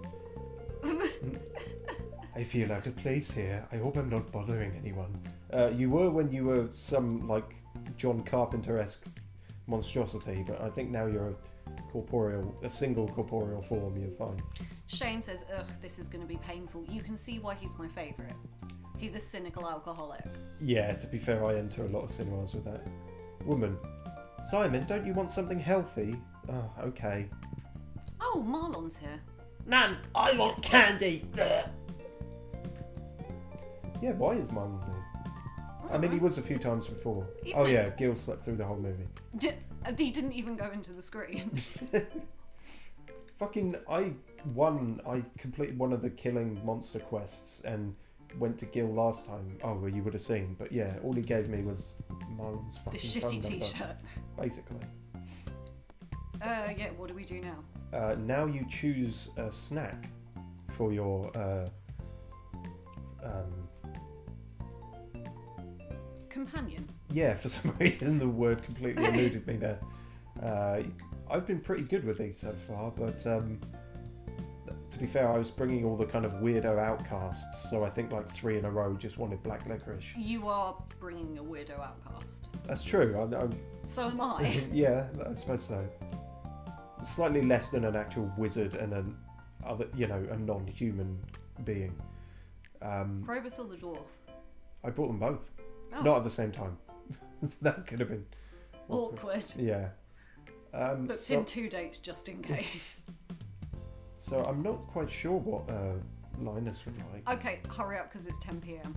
I feel out of place here. I hope I'm not bothering anyone. You were when you were some, John Carpenter-esque monstrosity, but I think now you're a single corporeal form, you're fine. Shane says, ugh, this is going to be painful. You can see why he's my favourite. He's a cynical alcoholic. Yeah, to be fair, I enter a lot of cinemas with that. Woman. Simon, don't you want something healthy? Oh, okay. Oh, Marlon's here. Nan, I want candy! Yeah, why is Marlon here? I mean, he was a few times before. Oh yeah, Gil slept through the whole movie. He didn't even go into the screen. Fucking, I completed one of the killing monster quests and went to Gil last time. Oh, well, you would have seen. But yeah, all he gave me was Marlon's fucking This shitty phone number, t-shirt. basically. Yeah, what do we do now? Now you choose a snack for your Companion. yeah, for some reason the word completely eluded me there. I've been pretty good with these so far, but to be fair, I was bringing all the kind of weirdo outcasts, so I think like 3 in a row just wanted black licorice. You are bringing a weirdo outcast. That's true. So am I. Yeah, I suppose so. Slightly less than an actual wizard and an other, a non-human being. Probus or the dwarf? I bought them both, Oh. not at the same time. That could have been Awkward. Yeah. Booked in 2 dates just in case. So I'm not quite sure what Linus would like. Okay, hurry up because it's 10 p.m.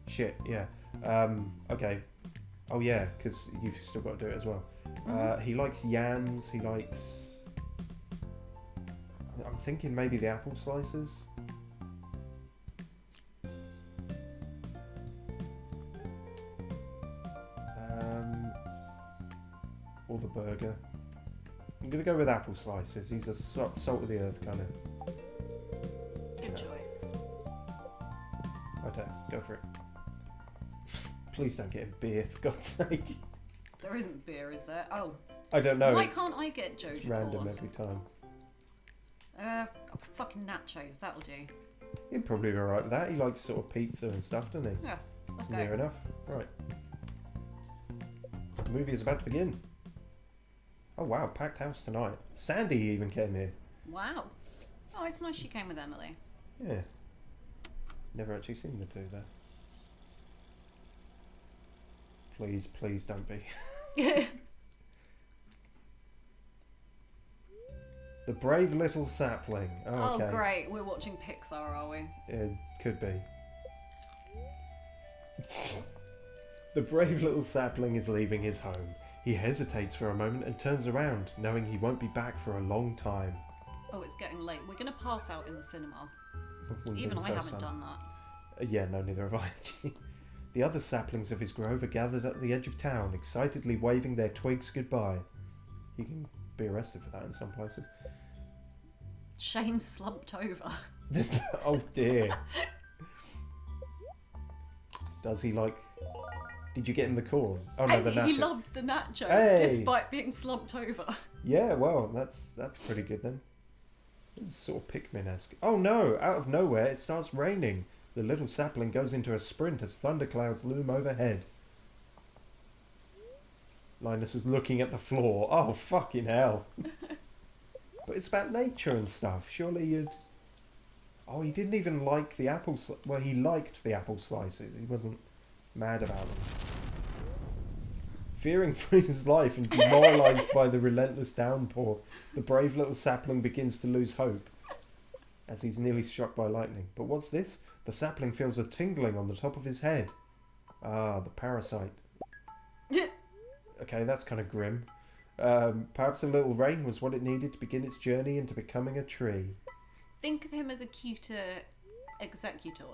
Shit, yeah. Okay. Oh yeah, because you've still got to do it as well. He likes yams. He likes. I'm thinking maybe the apple slices. Or the burger. I'm gonna go with apple slices. He's a salt of the earth kind of. Good choice. Okay, go for it. Please don't get him beer, for God's sake. There isn't beer, is there? Oh. I don't know. Why can't I get Joja It's random corn? every time. Fucking nachos, that'll do. He'd probably be alright with that. He likes sort of pizza and stuff, doesn't he? Yeah, let's go. Near enough. Right. The movie is about to begin. Oh wow, packed house tonight. Sandy even came here. Wow. Oh, it's nice she came with Emily. Yeah. Never actually seen the two there. Please, please don't be. The brave little sapling. Oh, okay. Oh, great. We're watching Pixar, are we? It could be. The brave little sapling is leaving his home. He hesitates for a moment and turns around, knowing he won't be back for a long time. Oh, it's getting late. We're going to pass out in the cinema. Wouldn't be Even the I first haven't time. done that. Yeah, no, neither have I. The other saplings of his grove are gathered at the edge of town, excitedly waving their twigs goodbye. You can be arrested for that in some places. Shane slumped over. Oh dear. Does he like... Did you get him the corn? Oh no, the nachos. He loved the nachos Hey! despite being slumped over. Yeah, well, that's pretty good then. It's sort of Pikmin-esque. Oh no! Out of nowhere, it starts raining. The little sapling goes into a sprint as thunderclouds loom overhead. Linus is looking at the floor. Oh, fucking hell. But it's about nature and stuff. Surely you'd... Oh, he didn't even like the apple... Well, he liked the apple slices. He wasn't mad about them. Fearing for his life and demoralised by the relentless downpour, the brave little sapling begins to lose hope as he's nearly struck by lightning. But what's this? The sapling feels a tingling on the top of his head. Ah, the parasite. Okay, that's kind of grim. Perhaps a little rain was what it needed to begin its journey into becoming a tree. Think of him as a cuter executor.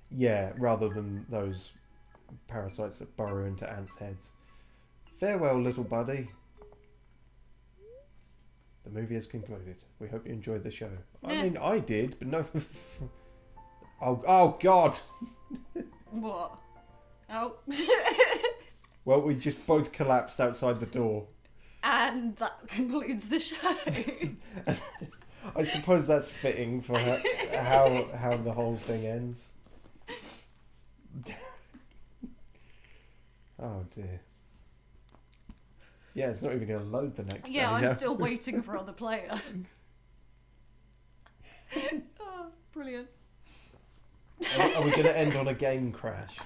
Yeah, rather than those parasites that burrow into ants' heads. Farewell, little buddy. The movie has concluded. We hope you enjoyed the show. I mean, I did, but no... oh, God! What? Oh. Well, we just both collapsed outside the door. And that concludes the show. I suppose that's fitting for how the whole thing ends. Oh dear. Yeah, it's not even going to load the next Yeah, day I'm now. still waiting for other player. Oh, brilliant. Are we going to end on a game crash?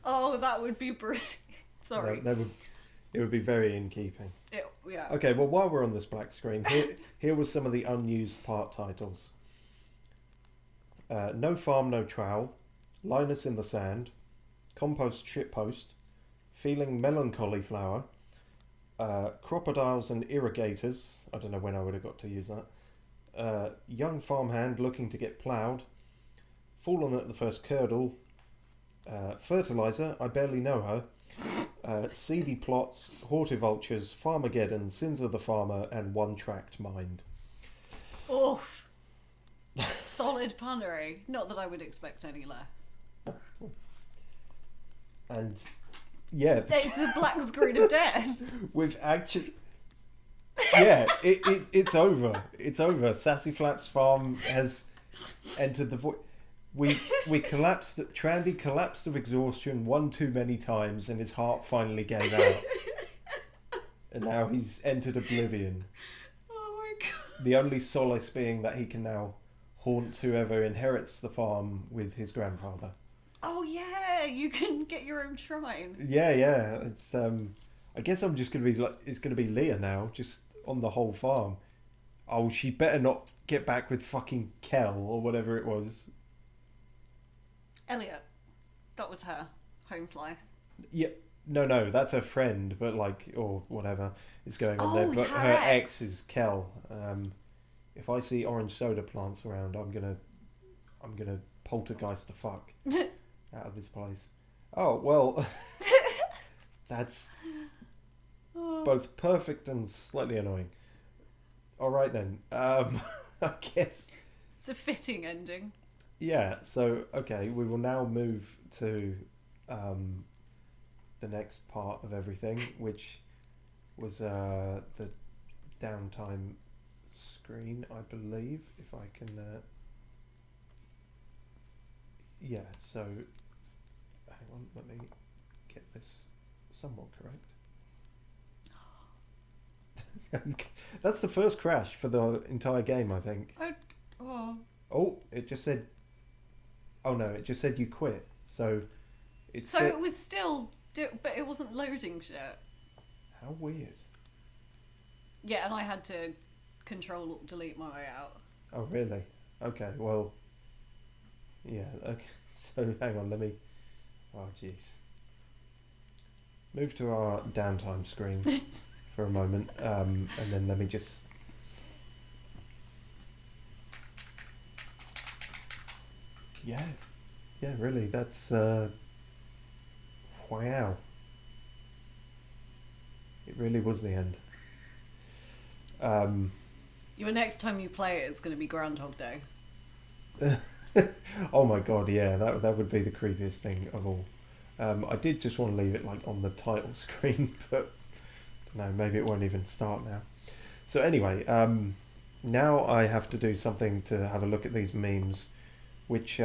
Oh, that would be brilliant. Sorry. It would be very in keeping. Yeah. Okay, well, while we're on this black screen, here were some of the unused part titles. No Farm, No Trowel, Linus in the Sand, Compost Shitpost, Feeling Melancholy Flower, crocodiles and irrigators. I don't know when I would have got to use that. Young farmhand looking to get ploughed. Fallen at the first curdle. Fertilizer, I barely know her. Seedy plots, hortivultures, farmageddon, sins of the farmer, and one-tracked mind. Oof. Solid punnery. Not that I would expect any less. And yeah, It's a black screen of death. we've actually, yeah, it's over. It's over. Sassy Flaps Farm has entered the void. We collapsed. Trandy collapsed of exhaustion one too many times, and his heart finally gave out. And now he's entered oblivion. Oh my god. The only solace being that he can now haunt whoever inherits the farm with his grandfather. Oh yeah, you can get your own shrine. Yeah. It's I guess I'm just gonna be like, it's gonna be Leah now, just on the whole farm. Oh, she better not get back with fucking Kel or whatever it was. Elliot. That was her. Home slice. Yeah, no, that's her friend, but like, or whatever is going on there. But her her ex. ex is Kel. If I see orange soda plants around, I'm gonna poltergeist the fuck out of this place. Oh well, that's both perfect and slightly annoying. All right then. I guess. It's a fitting ending. Yeah, so, okay, we will now move to the next part of everything, which was the downtime screen, I believe, if I can... yeah, so, hang on, let me get this somewhat correct. That's the first crash for the entire game, I think. Oh, it just said... Oh no, it just said you quit. So it's So it was still, but it wasn't loading shit. How weird. Yeah, and I had to control delete my way out. Oh really? Okay, well, yeah. Okay, so hang on, let me. Oh jeez. Move to our downtime screen for a moment, and then let me just. Yeah, really, that's, wow. It really was the end. Your next time you play it, it's going to be Groundhog Day. Oh my god, yeah, that would be the creepiest thing of all. I did just want to leave it like on the title screen, but no, maybe it won't even start now. So anyway, now I have to do something to have a look at these memes, which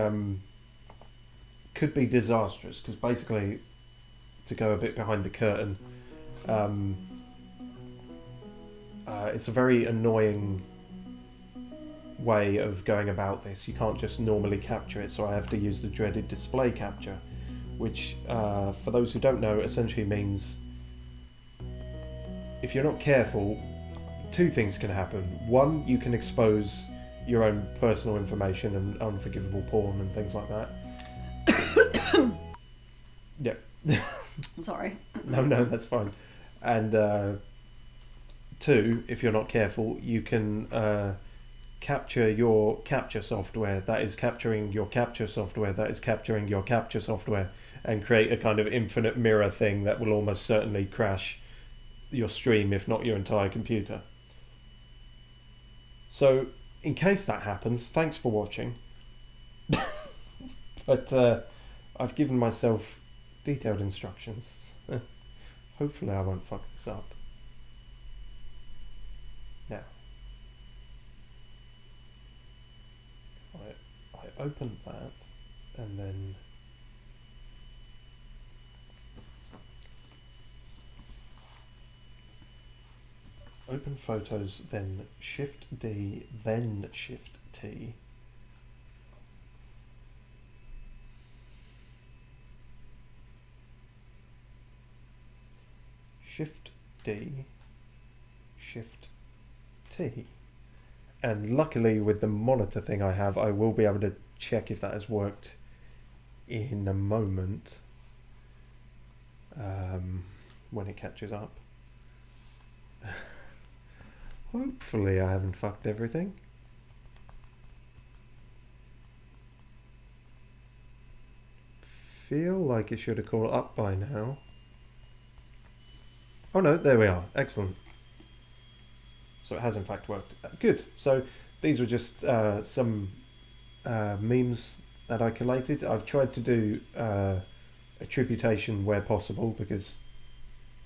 could be disastrous, because basically, to go a bit behind the curtain, it's a very annoying way of going about this. You can't just normally capture it, so I have to use the dreaded display capture, which, for those who don't know, essentially means if you're not careful, two things can happen. One, you can expose your own personal information and unforgivable porn and things like that. Yeah. Sorry. No, that's fine. And two, if you're not careful, you can capture your capture software that is capturing your capture software that is capturing your capture software, and create a kind of infinite mirror thing that will almost certainly crash your stream, if not your entire computer. So, in case that happens, thanks for watching. But I've given myself detailed instructions. Hopefully I won't fuck this up. Now, I open that, and then open photos, then Shift D, then Shift T. Shift D, Shift T. And luckily with the monitor thing I have, I will be able to check if that has worked in a moment, when it catches up. Hopefully I haven't fucked everything. Feel like it should have caught up by now. Oh no, there we are. Excellent. So it has in fact worked. Good. So these were just some memes that I collated. I've tried to do attribution where possible because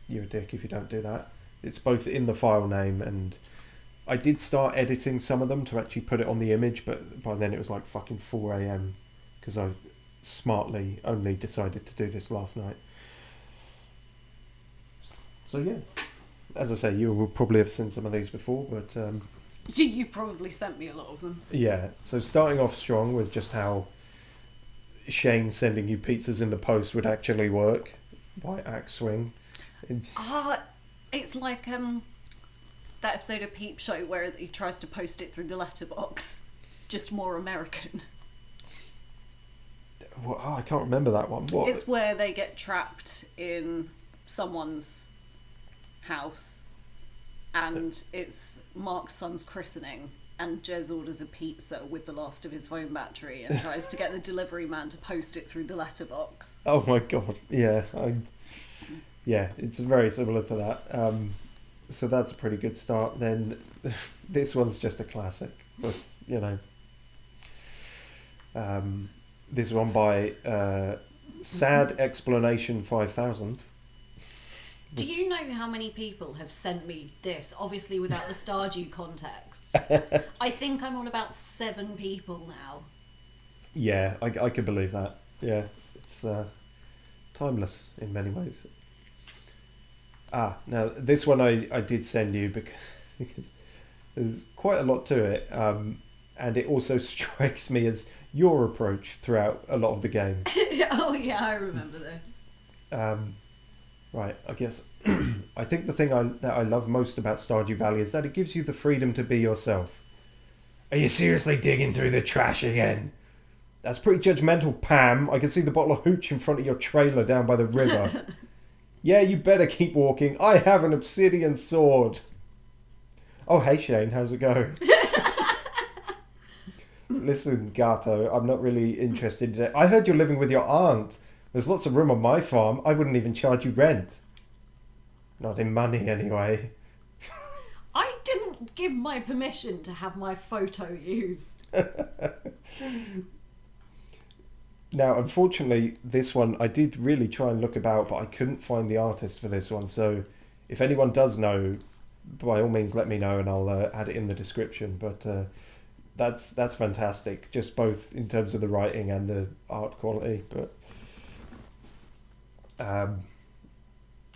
you're a dick if you don't do that. It's both in the file name and I did start editing some of them to actually put it on the image, but by then it was like fucking 4 a.m. because I smartly only decided to do this last night. So yeah, as I say, you will probably have seen some of these before, but You probably sent me a lot of them. yeah. So starting off strong with just how Shane sending you pizzas in the post would actually work by axe swing. It's like that episode of Peep Show where he tries to post it through the letterbox, just more American. Well, I can't remember that one. What? It's where they get trapped in someone's house, and it's Mark's son's christening, and Jez orders a pizza with the last of his phone battery and tries to get the delivery man to post it through the letterbox. Oh my god! Yeah, yeah, it's very similar to that. So that's a pretty good start. Then this one's just a classic, but you know, this one by Sad Explanation 5000. Do you know how many people have sent me this? Obviously, without the Stardew context. I think I'm on about 7 people now. Yeah, I can believe that. Yeah, it's timeless in many ways. Now this one I did send you because there's quite a lot to it, and it also strikes me as your approach throughout a lot of the game. Oh yeah, I remember this. Right, I guess I think the thing that I love most about Stardew Valley is that it gives you the freedom to be yourself. Are you seriously digging through the trash again? That's pretty judgmental, Pam. I can see the bottle of hooch in front of your trailer down by the river. Yeah, you better keep walking. I have an obsidian sword. Oh, hey Shane, how's it going? Listen, Gato, I'm not really interested in it. I heard you're living with your aunt. There's lots of room on my farm. I wouldn't even charge you rent. Not in money, anyway. I didn't give my permission to have my photo used. Now, unfortunately, this one, I did really try and look about, but I couldn't find the artist for this one. So if anyone does know, by all means, let me know and I'll add it in the description. But that's fantastic, just both in terms of the writing and the art quality. But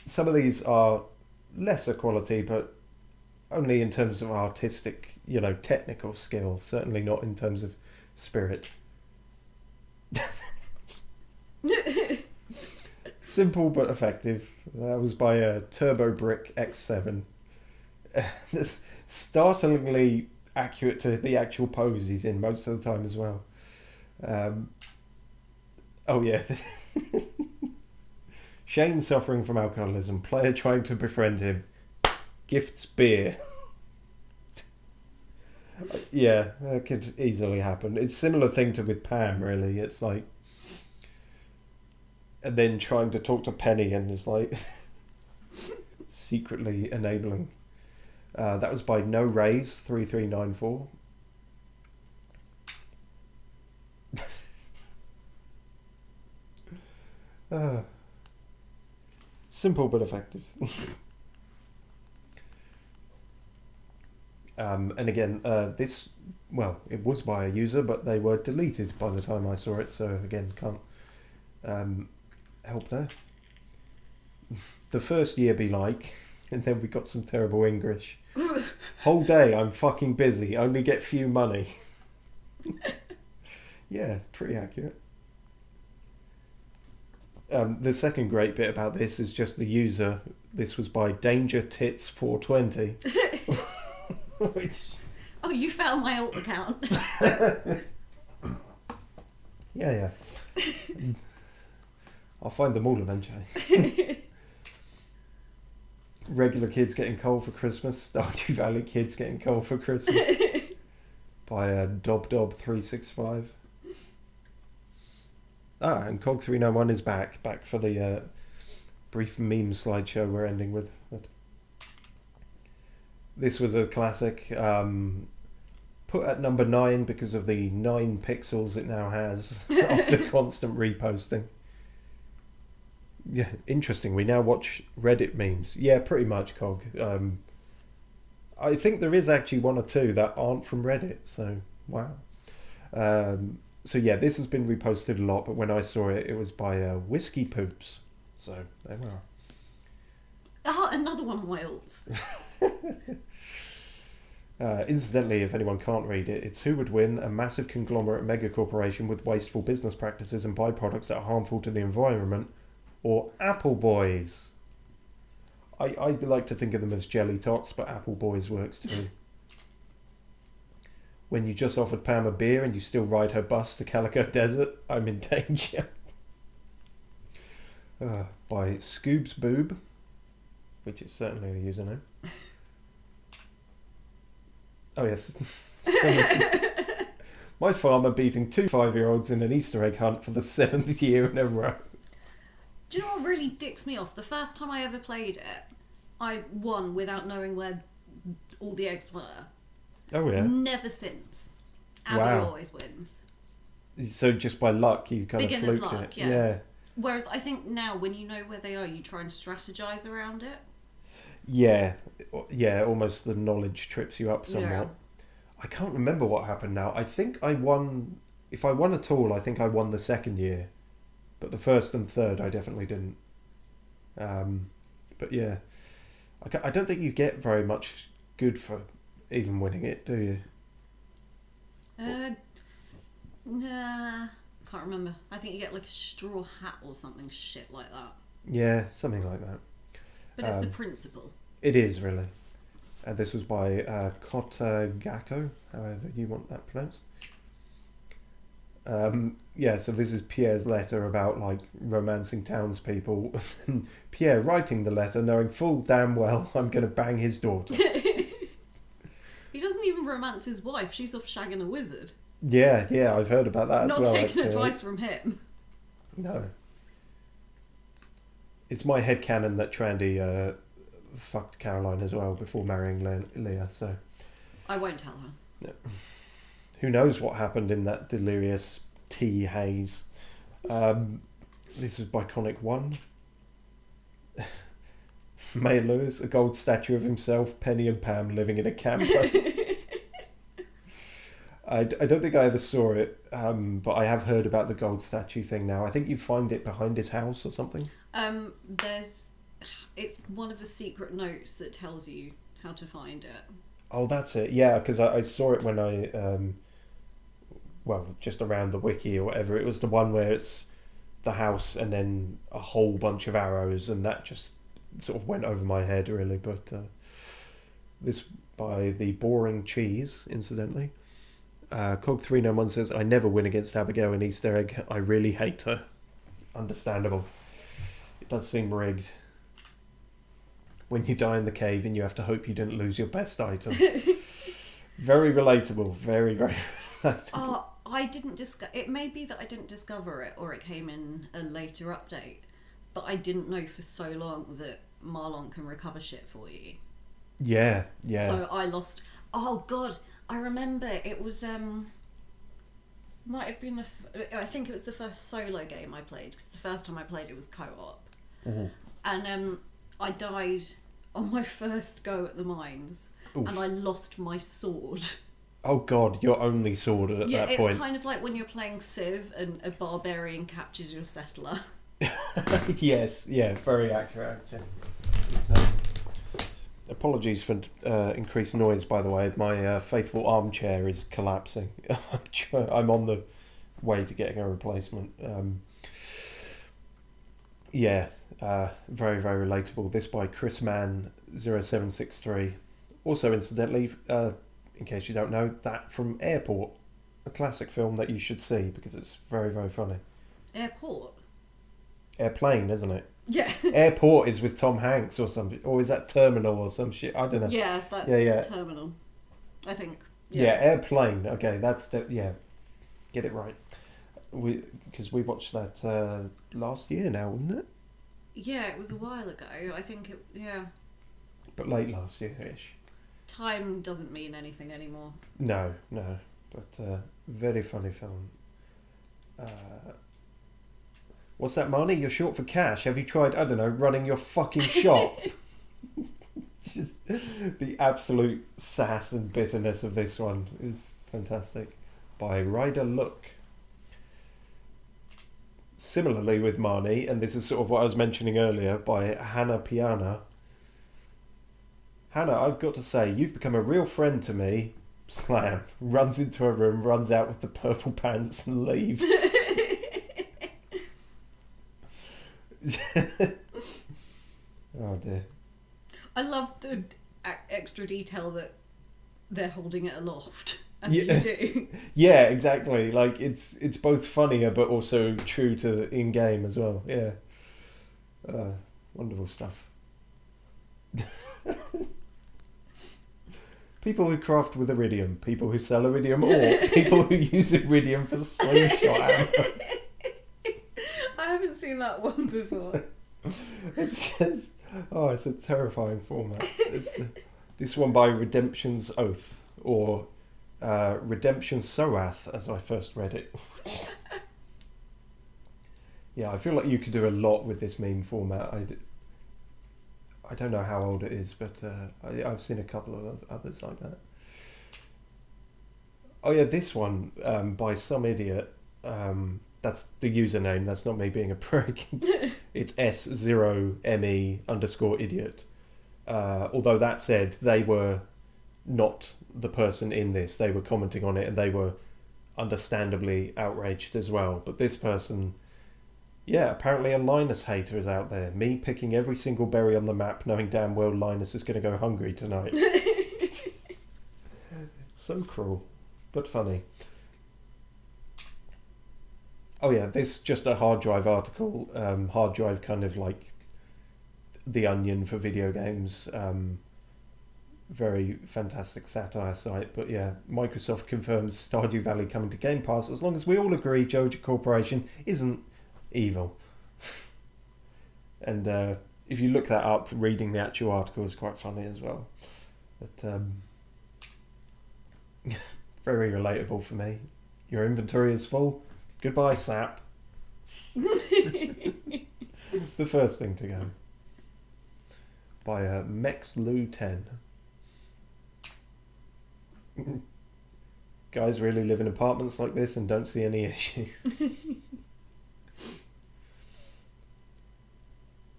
some of these are lesser quality, but only in terms of artistic, technical skill. Certainly not in terms of spirit. Simple but effective. That was by a Turbo Brick X7. That's startlingly accurate to the actual pose he's in most of the time as well. Oh yeah. Shane suffering from alcoholism. Player trying to befriend him. Gifts beer. Yeah, that could easily happen. It's a similar thing to with Pam, really. It's like, and then trying to talk to Penny and it's like secretly enabling. That was by No Rays 3394. Simple but effective. And again, this, well, it was by a user, but they were deleted by the time I saw it, so again, can't help there. The first year be like, and then we got some terrible English. Whole day I'm fucking busy, only get few money. Yeah, pretty accurate. The second great bit about this is just the user. This was by Danger Tits 420. Which... Oh, you found my alt account. Yeah. I'll find them all eventually. Regular kids getting coal for Christmas. Stardew Valley kids getting coal for Christmas. By Dob365. And Cog391 is back for the brief meme slideshow we're ending with. But this was a classic, put at number 9 because of the 9 pixels it now has after constant reposting. Yeah, interesting. We now watch Reddit memes. Yeah, pretty much, Cog. I think there is actually 1 or 2 that aren't from Reddit, so wow. So yeah, this has been reposted a lot, but when I saw it, it was by Whiskey Poops. So there we are. Oh, another one of my alts. Incidentally, if anyone can't read it, it's who would win a massive conglomerate mega corporation with wasteful business practices and byproducts that are harmful to the environment, or Apple Boys. I like to think of them as jelly tots, but Apple Boys works too. When you just offered Pam a beer and you still ride her bus to Calico Desert, I'm in danger. By Scoob's Boob, which is certainly a username. Oh yes. My farmer beating 2 5-year-olds in an Easter egg hunt for the 7th year in a row. Do you know what really dicks me off? The first time I ever played it, I won without knowing where all the eggs were. Oh yeah. Never since. Abby always wins. So just by luck, you kind Beginner's of fluked luck, it. yeah. Whereas I think now, when you know where they are, you try and strategize around it. Yeah, almost the knowledge trips you up somewhat. Yeah. I can't remember what happened now. I think I won, if I won at all, I think I won the 2nd year. But the 1st and 3rd, I definitely didn't. But yeah, I don't think you get very much good for even winning it, do you? Nah, can't remember. I think you get like a straw hat or something shit like that. Yeah, something like that. But it's the principle. It is, really. This was by Kotagako, however you want that pronounced. Yeah, so this is Pierre's letter about like romancing townspeople. Pierre writing the letter knowing full damn well I'm going to bang his daughter. He doesn't even romance his wife. She's off shagging a wizard. Yeah, I've heard about that as well. Not taking advice from him. No. It's my headcanon that Trandy fucked Caroline as well before marrying Leah, so... I won't tell her. No. Who knows what happened in that delirious tea haze. This is by Conic 1. May Lewis, a gold statue of himself, Penny and Pam living in a camper. I don't think I ever saw it, but I have heard about the gold statue thing now. I think you find it behind his house or something. It's one of the secret notes that tells you how to find it. Oh, that's it. Yeah, because I saw it when I, just around the wiki or whatever. It was the one where it's the house and then a whole bunch of arrows, and that just sort of went over my head, really. But this by the Boring Cheese, incidentally. Cog391 says, I never win against Abigail in Easter egg. I really hate her. Understandable. It does seem rigged. When you die in the cave and you have to hope you didn't lose your best item. Very relatable. Very, very relatable. I didn't discover... It may be that I didn't discover it or it came in a later update, but I didn't know for so long that Marlon can recover shit for you. Yeah. So I lost... Oh, God. I remember it was... might have been I think it was the first solo game I played, because the first time I played it was co-op. Mm-hmm. And I died on my first go at the mines. Oof. And I lost my sword. Oh God, your only sword at that point. Yeah, it's kind of like when you're playing Civ and a barbarian captures your settler. Yes, yeah, very accurate. Apologies for increased noise, by the way. My faithful armchair is collapsing. I'm on the way to getting a replacement. Very, very relatable. This by Chris Mann 0763. Also, incidentally, in case you don't know, that from Airport, a classic film that you should see because it's very, very funny. Airport? Airplane, isn't it? Yeah. Airport is with Tom Hanks or something, or is that Terminal or some shit? I don't know. Yeah, that's Yeah. Terminal, I think. Yeah, Airplane. Okay, that's yeah. Get it right. Because we watched that last year now, wasn't it? Yeah, it was a while ago. I think it. Yeah. But late last year-ish. Time doesn't mean anything anymore. No. But very funny film. What's that, Marnie? You're short for cash. Have you tried, I don't know, running your fucking shop? Just the absolute sass and bitterness of this one is fantastic. By Ryder Look. Similarly with Marnie, and this is sort of what I was mentioning earlier, by Hannah Piana. Hannah, I've got to say, you've become a real friend to me. Slam. Runs into her room, runs out with the purple pants and leaves. Oh dear. I love the extra detail that they're holding it aloft, as Yeah. you do. Yeah, exactly. Like it's both funnier but also true to in game as well. Yeah. Wonderful stuff. People who craft with iridium, people who sell iridium, or people who use iridium for slingshot ammo. I haven't seen that one before. It's a terrifying format. This one by Redemption's Oath, or Redemption Soath, as I first read it. Yeah, I feel like you could do a lot with this meme format. I don't know how old it is, but I've seen a couple of others like that. Oh yeah, this one by some idiot. That's the username. That's not me being a prick. It's S0ME_idiot. Although that said, they were not the person in this. They were commenting on it, and they were understandably outraged as well. But this person, yeah, apparently a Linus hater is out there. Me picking every single berry on the map, knowing damn well Linus is going to go hungry tonight. So cruel, but funny. Oh yeah, this just a hard drive article. Hard drive kind of like The Onion for video games. Very fantastic satire site. But yeah, Microsoft confirms Stardew Valley coming to Game Pass as long as we all agree Joja Corporation isn't evil. And if you look that up, reading the actual article is quite funny as well. But very relatable for me. Your inventory is full. Goodbye, sap. The first thing to go. By Mexlu10. Guys really live in apartments like this and don't see any issue.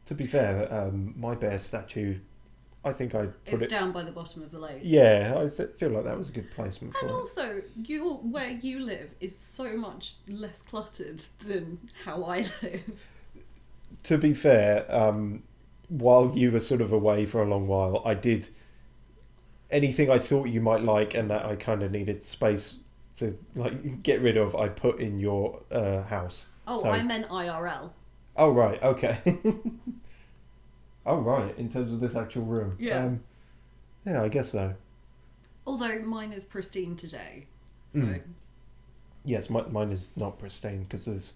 To be fair, my bear statue, I think I put It's down by the bottom of the lake. Yeah, I feel like that was a good placement for And it. also, where you live is so much less cluttered than how I live. To be fair, while you were sort of away for a long while, I did anything I thought you might like and that I kind of needed space to like get rid of, I put in your house. Oh, So- I meant IRL. Oh right, okay. Oh right, in terms of this actual room. Yeah. Yeah, I guess so. Although mine is pristine today. So Yes, mine is not pristine because there's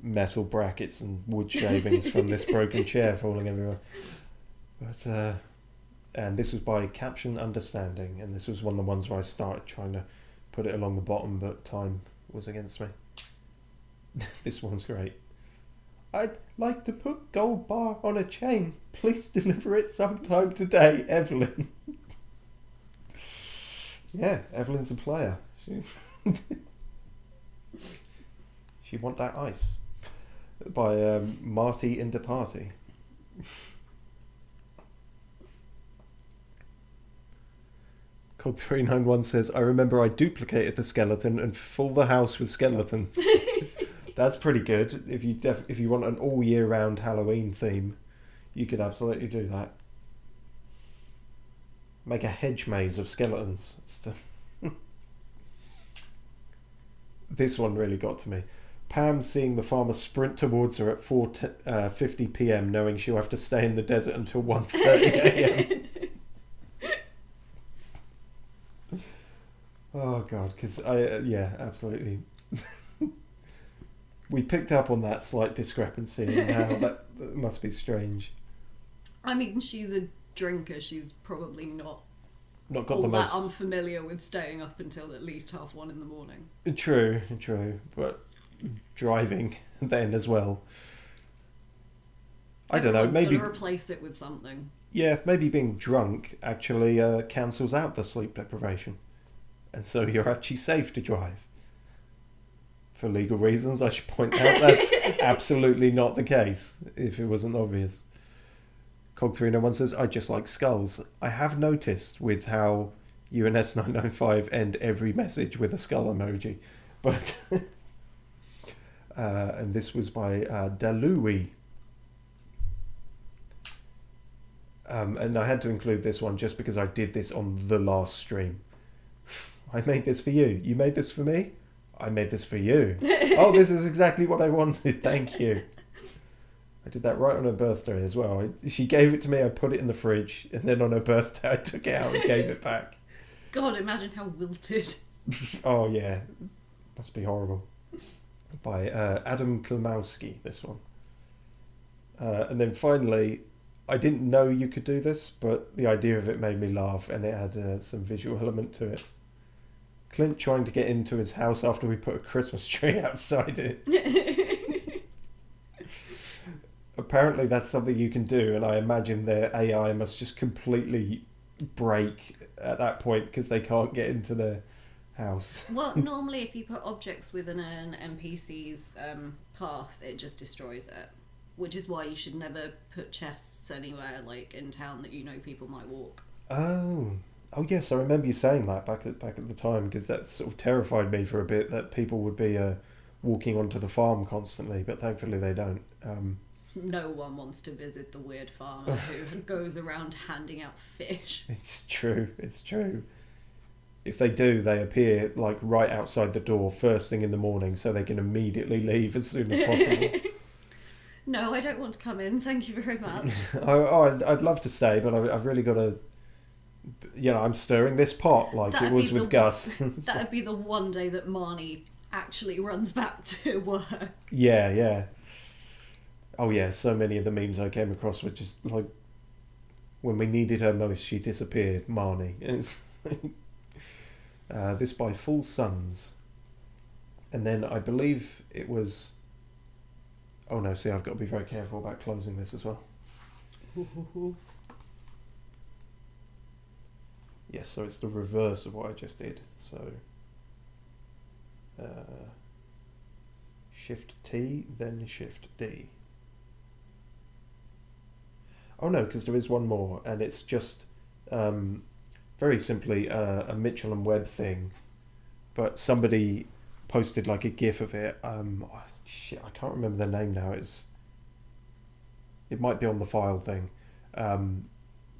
metal brackets and wood shavings from this broken chair falling everywhere. But and this was by Caption Understanding, and this was one of the ones where I started trying to put it along the bottom, but time was against me. This one's great. I'd like to put gold bar on a chain. Please deliver it sometime today, Evelyn. Yeah, Evelyn's a player. She want that ice. By Marty in the Party. Code 391 says, I remember I duplicated the skeleton and fill the house with skeletons. That's pretty good. If you want an all year round Halloween theme, you could absolutely do that. Make a hedge maze of skeletons. This one really got to me. Pam seeing the farmer sprint towards her at 4:50 p.m. knowing she'll have to stay in the desert until 1:30 a.m. Oh god, because yeah, absolutely. We picked up on that slight discrepancy and how that must be strange. I mean, she's a drinker. She's probably not got all the that most unfamiliar with staying up until at least 1:30 in the morning. True, but driving then as well. I don't know. Maybe gonna replace it with something. Yeah, maybe being drunk actually cancels out the sleep deprivation, and so you're actually safe to drive. For legal reasons, I should point out that's absolutely not the case. If it wasn't obvious. Cog301 says, I just like skulls. I have noticed with how UNS995 end every message with a skull emoji. But and this was by Dalui. And I had to include this one just because I did this on the last stream. I made this for you. You made this for me? I made this for you. Oh, this is exactly what I wanted. Thank you. I did that right on her birthday as well. She gave it to me, I put it in the fridge, and then on her birthday I took it out and gave it back. God, imagine how wilted. Oh yeah, must be horrible. By Adam Klimowski, this one. And then finally, I didn't know you could do this, but the idea of it made me laugh, and it had some visual element to it. Clint trying to get into his house after we put a Christmas tree outside it. Apparently that's something you can do, and I imagine their AI must just completely break at that point because they can't get into their house. Well, normally if you put objects within an NPC's path, it just destroys it. Which is why you should never put chests anywhere like in town that you know people might walk. Oh yes, I remember you saying that back at the time, because that sort of terrified me for a bit, that people would be walking onto the farm constantly, but thankfully they don't. No one wants to visit the weird farmer who goes around handing out fish. It's true. If they do, they appear like right outside the door first thing in the morning, so they can immediately leave as soon as possible. No, I don't want to come in. Thank you very much. I'd love to stay, but I've really got to. I'm stirring this pot like it was with Gus. That'd be the one day that Marnie actually runs back to work. Yeah. Oh yeah, so many of the memes I came across were just like, when we needed her most, she disappeared. Marnie. This by Full Suns, and then I believe it was. Oh no! See, I've got to be very careful about closing this as well. Yes, so it's the reverse of what I just did. So, Shift T, then Shift D. Oh no, because there is one more, and it's just very simply a Mitchell and Webb thing, but somebody posted like a GIF of it. Shit, I can't remember the name now. It might be on the file thing.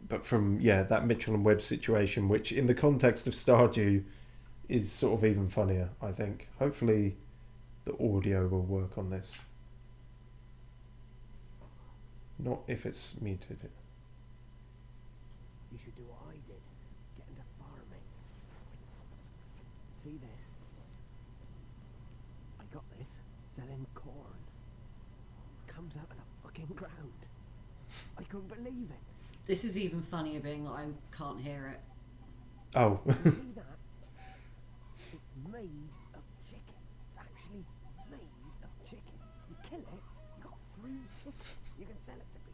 But from that Mitchell and Webb situation, which in the context of Stardew is sort of even funnier, I think. Hopefully the audio will work on this. Not if it's muted. You should do what I did. Get into farming. See this? I got this selling corn. Comes out of the fucking ground. I couldn't believe it. This is even funnier being that I can't hear it. Oh. You see that? It's made of chicken. It's actually made of chicken. You kill it, you got 3 chickens. You can sell it to people.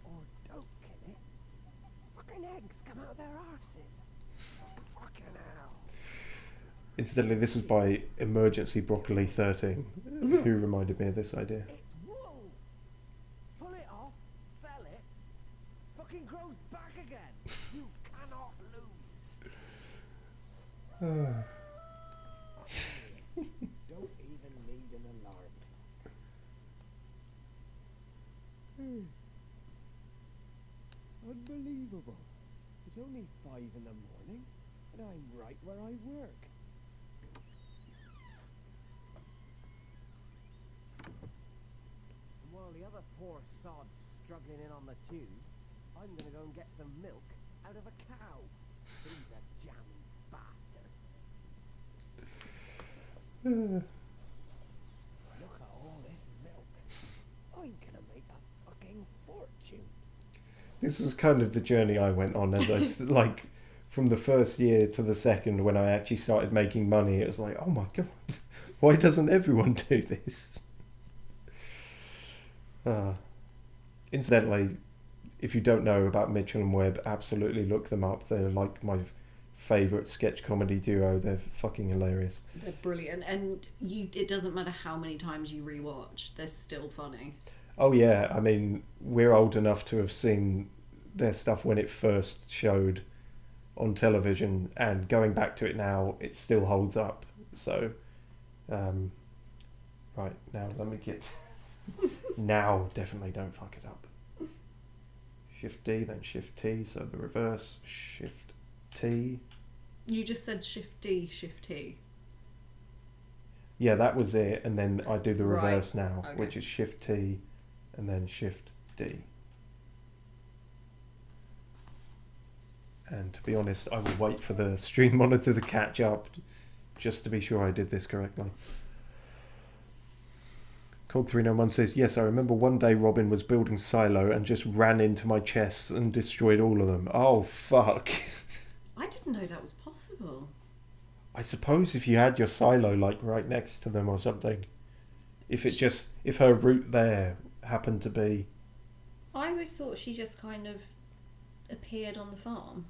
Or don't kill it. Fucking eggs come out of their arses. Fucking hell. Incidentally, this was by Emergency Broccoli 13, who reminded me of this idea. It's wool. Pull it off, sell it. Fucking grows back again. You cannot lose. Don't even need an alarm. Unbelievable. It's only 5 in the morning, and I'm right where I work. poor sod struggling in on the tube, I'm gonna go and get some milk out of a cow. He's a jammy bastard. Look at all this milk. I'm gonna make a fucking fortune. This was kind of the journey I went on as like from the first year to the second when I actually started making money. It was like, oh my god, why doesn't everyone do this? Incidentally, if you don't know about Mitchell and Webb, absolutely look them up. They're like my favourite sketch comedy duo. They're fucking hilarious. They're brilliant, and it doesn't matter how many times you rewatch, they're still funny. Oh yeah, I mean, we're old enough to have seen their stuff when it first showed on television, and going back to it now, it still holds up. So, right, now let me get... now, definitely don't fuck it up. Shift D, then Shift T, so the reverse, Shift T. You just said Shift D, Shift T. Yeah, that was it, and then I do the reverse now, okay. which is Shift T, and then Shift D. And to be honest, I will wait for the stream monitor to catch up, just to be sure I did this correctly. Cog391 says, yes, I remember one day Robin was building silo and just ran into my chests and destroyed all of them. Oh, fuck. I didn't know that was possible. I suppose if you had your silo, like, right next to them or something. If her route there happened to be... I always thought she just kind of appeared on the farm.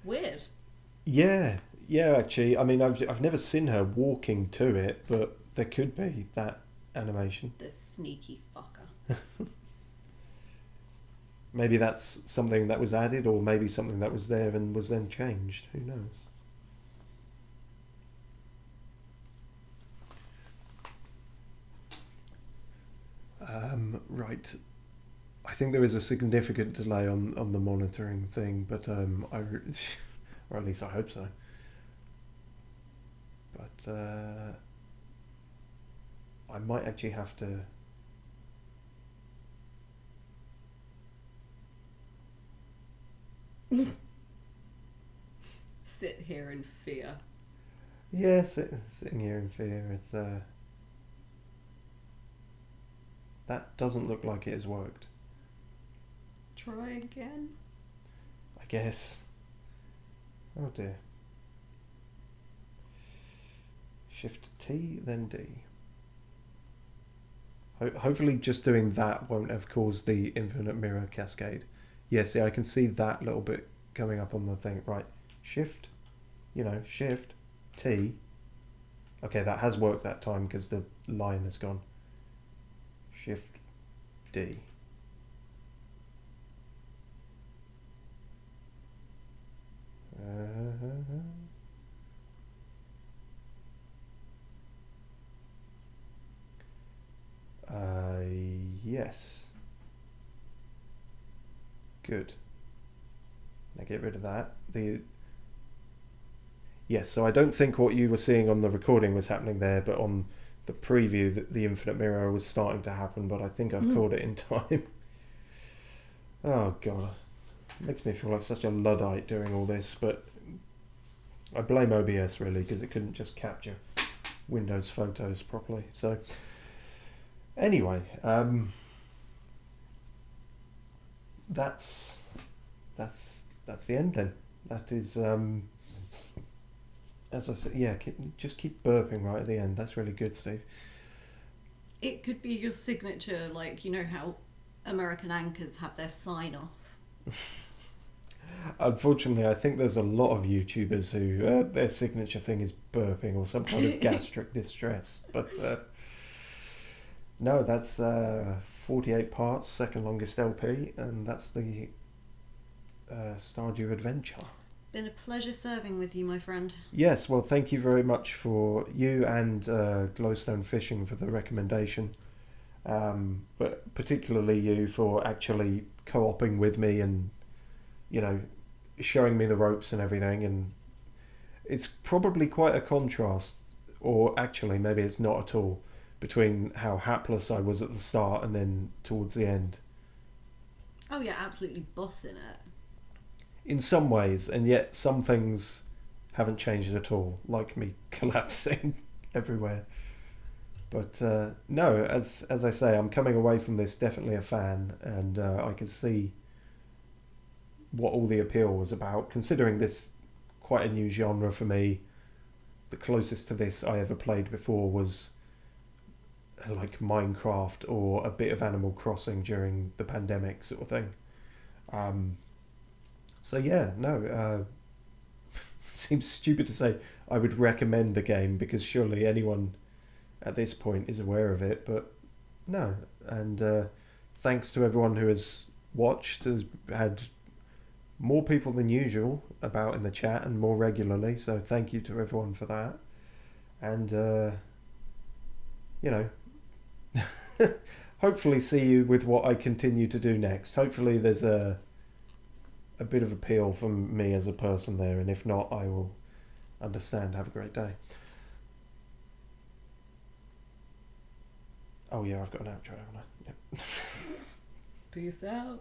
Weird. Yeah, actually. I mean, I've never seen her walking to it, but there could be that animation. The sneaky fucker. Maybe that's something that was added, or maybe something that was there and was then changed. Who knows? Right. I think there is a significant delay on the monitoring thing, but or at least I hope so. But I might actually have to... Sit here in fear. Yeah, sitting here in fear. It's that doesn't look like it has worked. Try again. I guess. Oh dear. Shift T, then D. Hopefully just doing that won't have caused the infinite mirror cascade. Yeah, see, I can see that little bit coming up on the thing. Right, Shift, Shift, T. Okay, that has worked that time because the line has gone. Shift, D. Yes. Good. Now get rid of that. Yes, so I don't think what you were seeing on the recording was happening there, but on the preview, the infinite mirror was starting to happen, but I think I've caught it in time. Oh god. It makes me feel like such a Luddite doing all this, but I blame OBS really, because it couldn't just capture Windows photos properly. So anyway, that's the end then. That is as I said, yeah, just keep burping right at the end. That's really good, Steve. It could be your signature, like, you know how American anchors have their sign off. Unfortunately, I think there's a lot of YouTubers who their signature thing is burping or some kind of gastric distress. But no, that's 48 parts, second longest LP, and that's the Stardew Adventure. Been a pleasure serving with you, my friend. Yes, well, thank you very much for you and Glowstone Fishing for the recommendation. But particularly you for actually co-oping with me and, showing me the ropes and everything. And it's probably quite a contrast, or actually maybe it's not at all, between how hapless I was at the start and then towards the end. Oh yeah, absolutely bossing it. In some ways, and yet some things haven't changed at all, like me collapsing everywhere. But no, as I say, I'm coming away from this definitely a fan, and I can see what all the appeal was about, considering this quite a new genre for me. The closest to this I ever played before was like Minecraft or a bit of Animal Crossing during the pandemic sort of thing. So yeah, no, seems stupid to say I would recommend the game, because surely anyone at this point is aware of it, but no. And thanks to everyone who has watched. Has had more people than usual about in the chat and more regularly, so thank you to everyone for that. And you know, hopefully see you with what I continue to do next. Hopefully there's a bit of appeal from me as a person there, and if not, I will understand. Have a great day. Oh yeah, I've got an outro, haven't I? Yep. Peace out.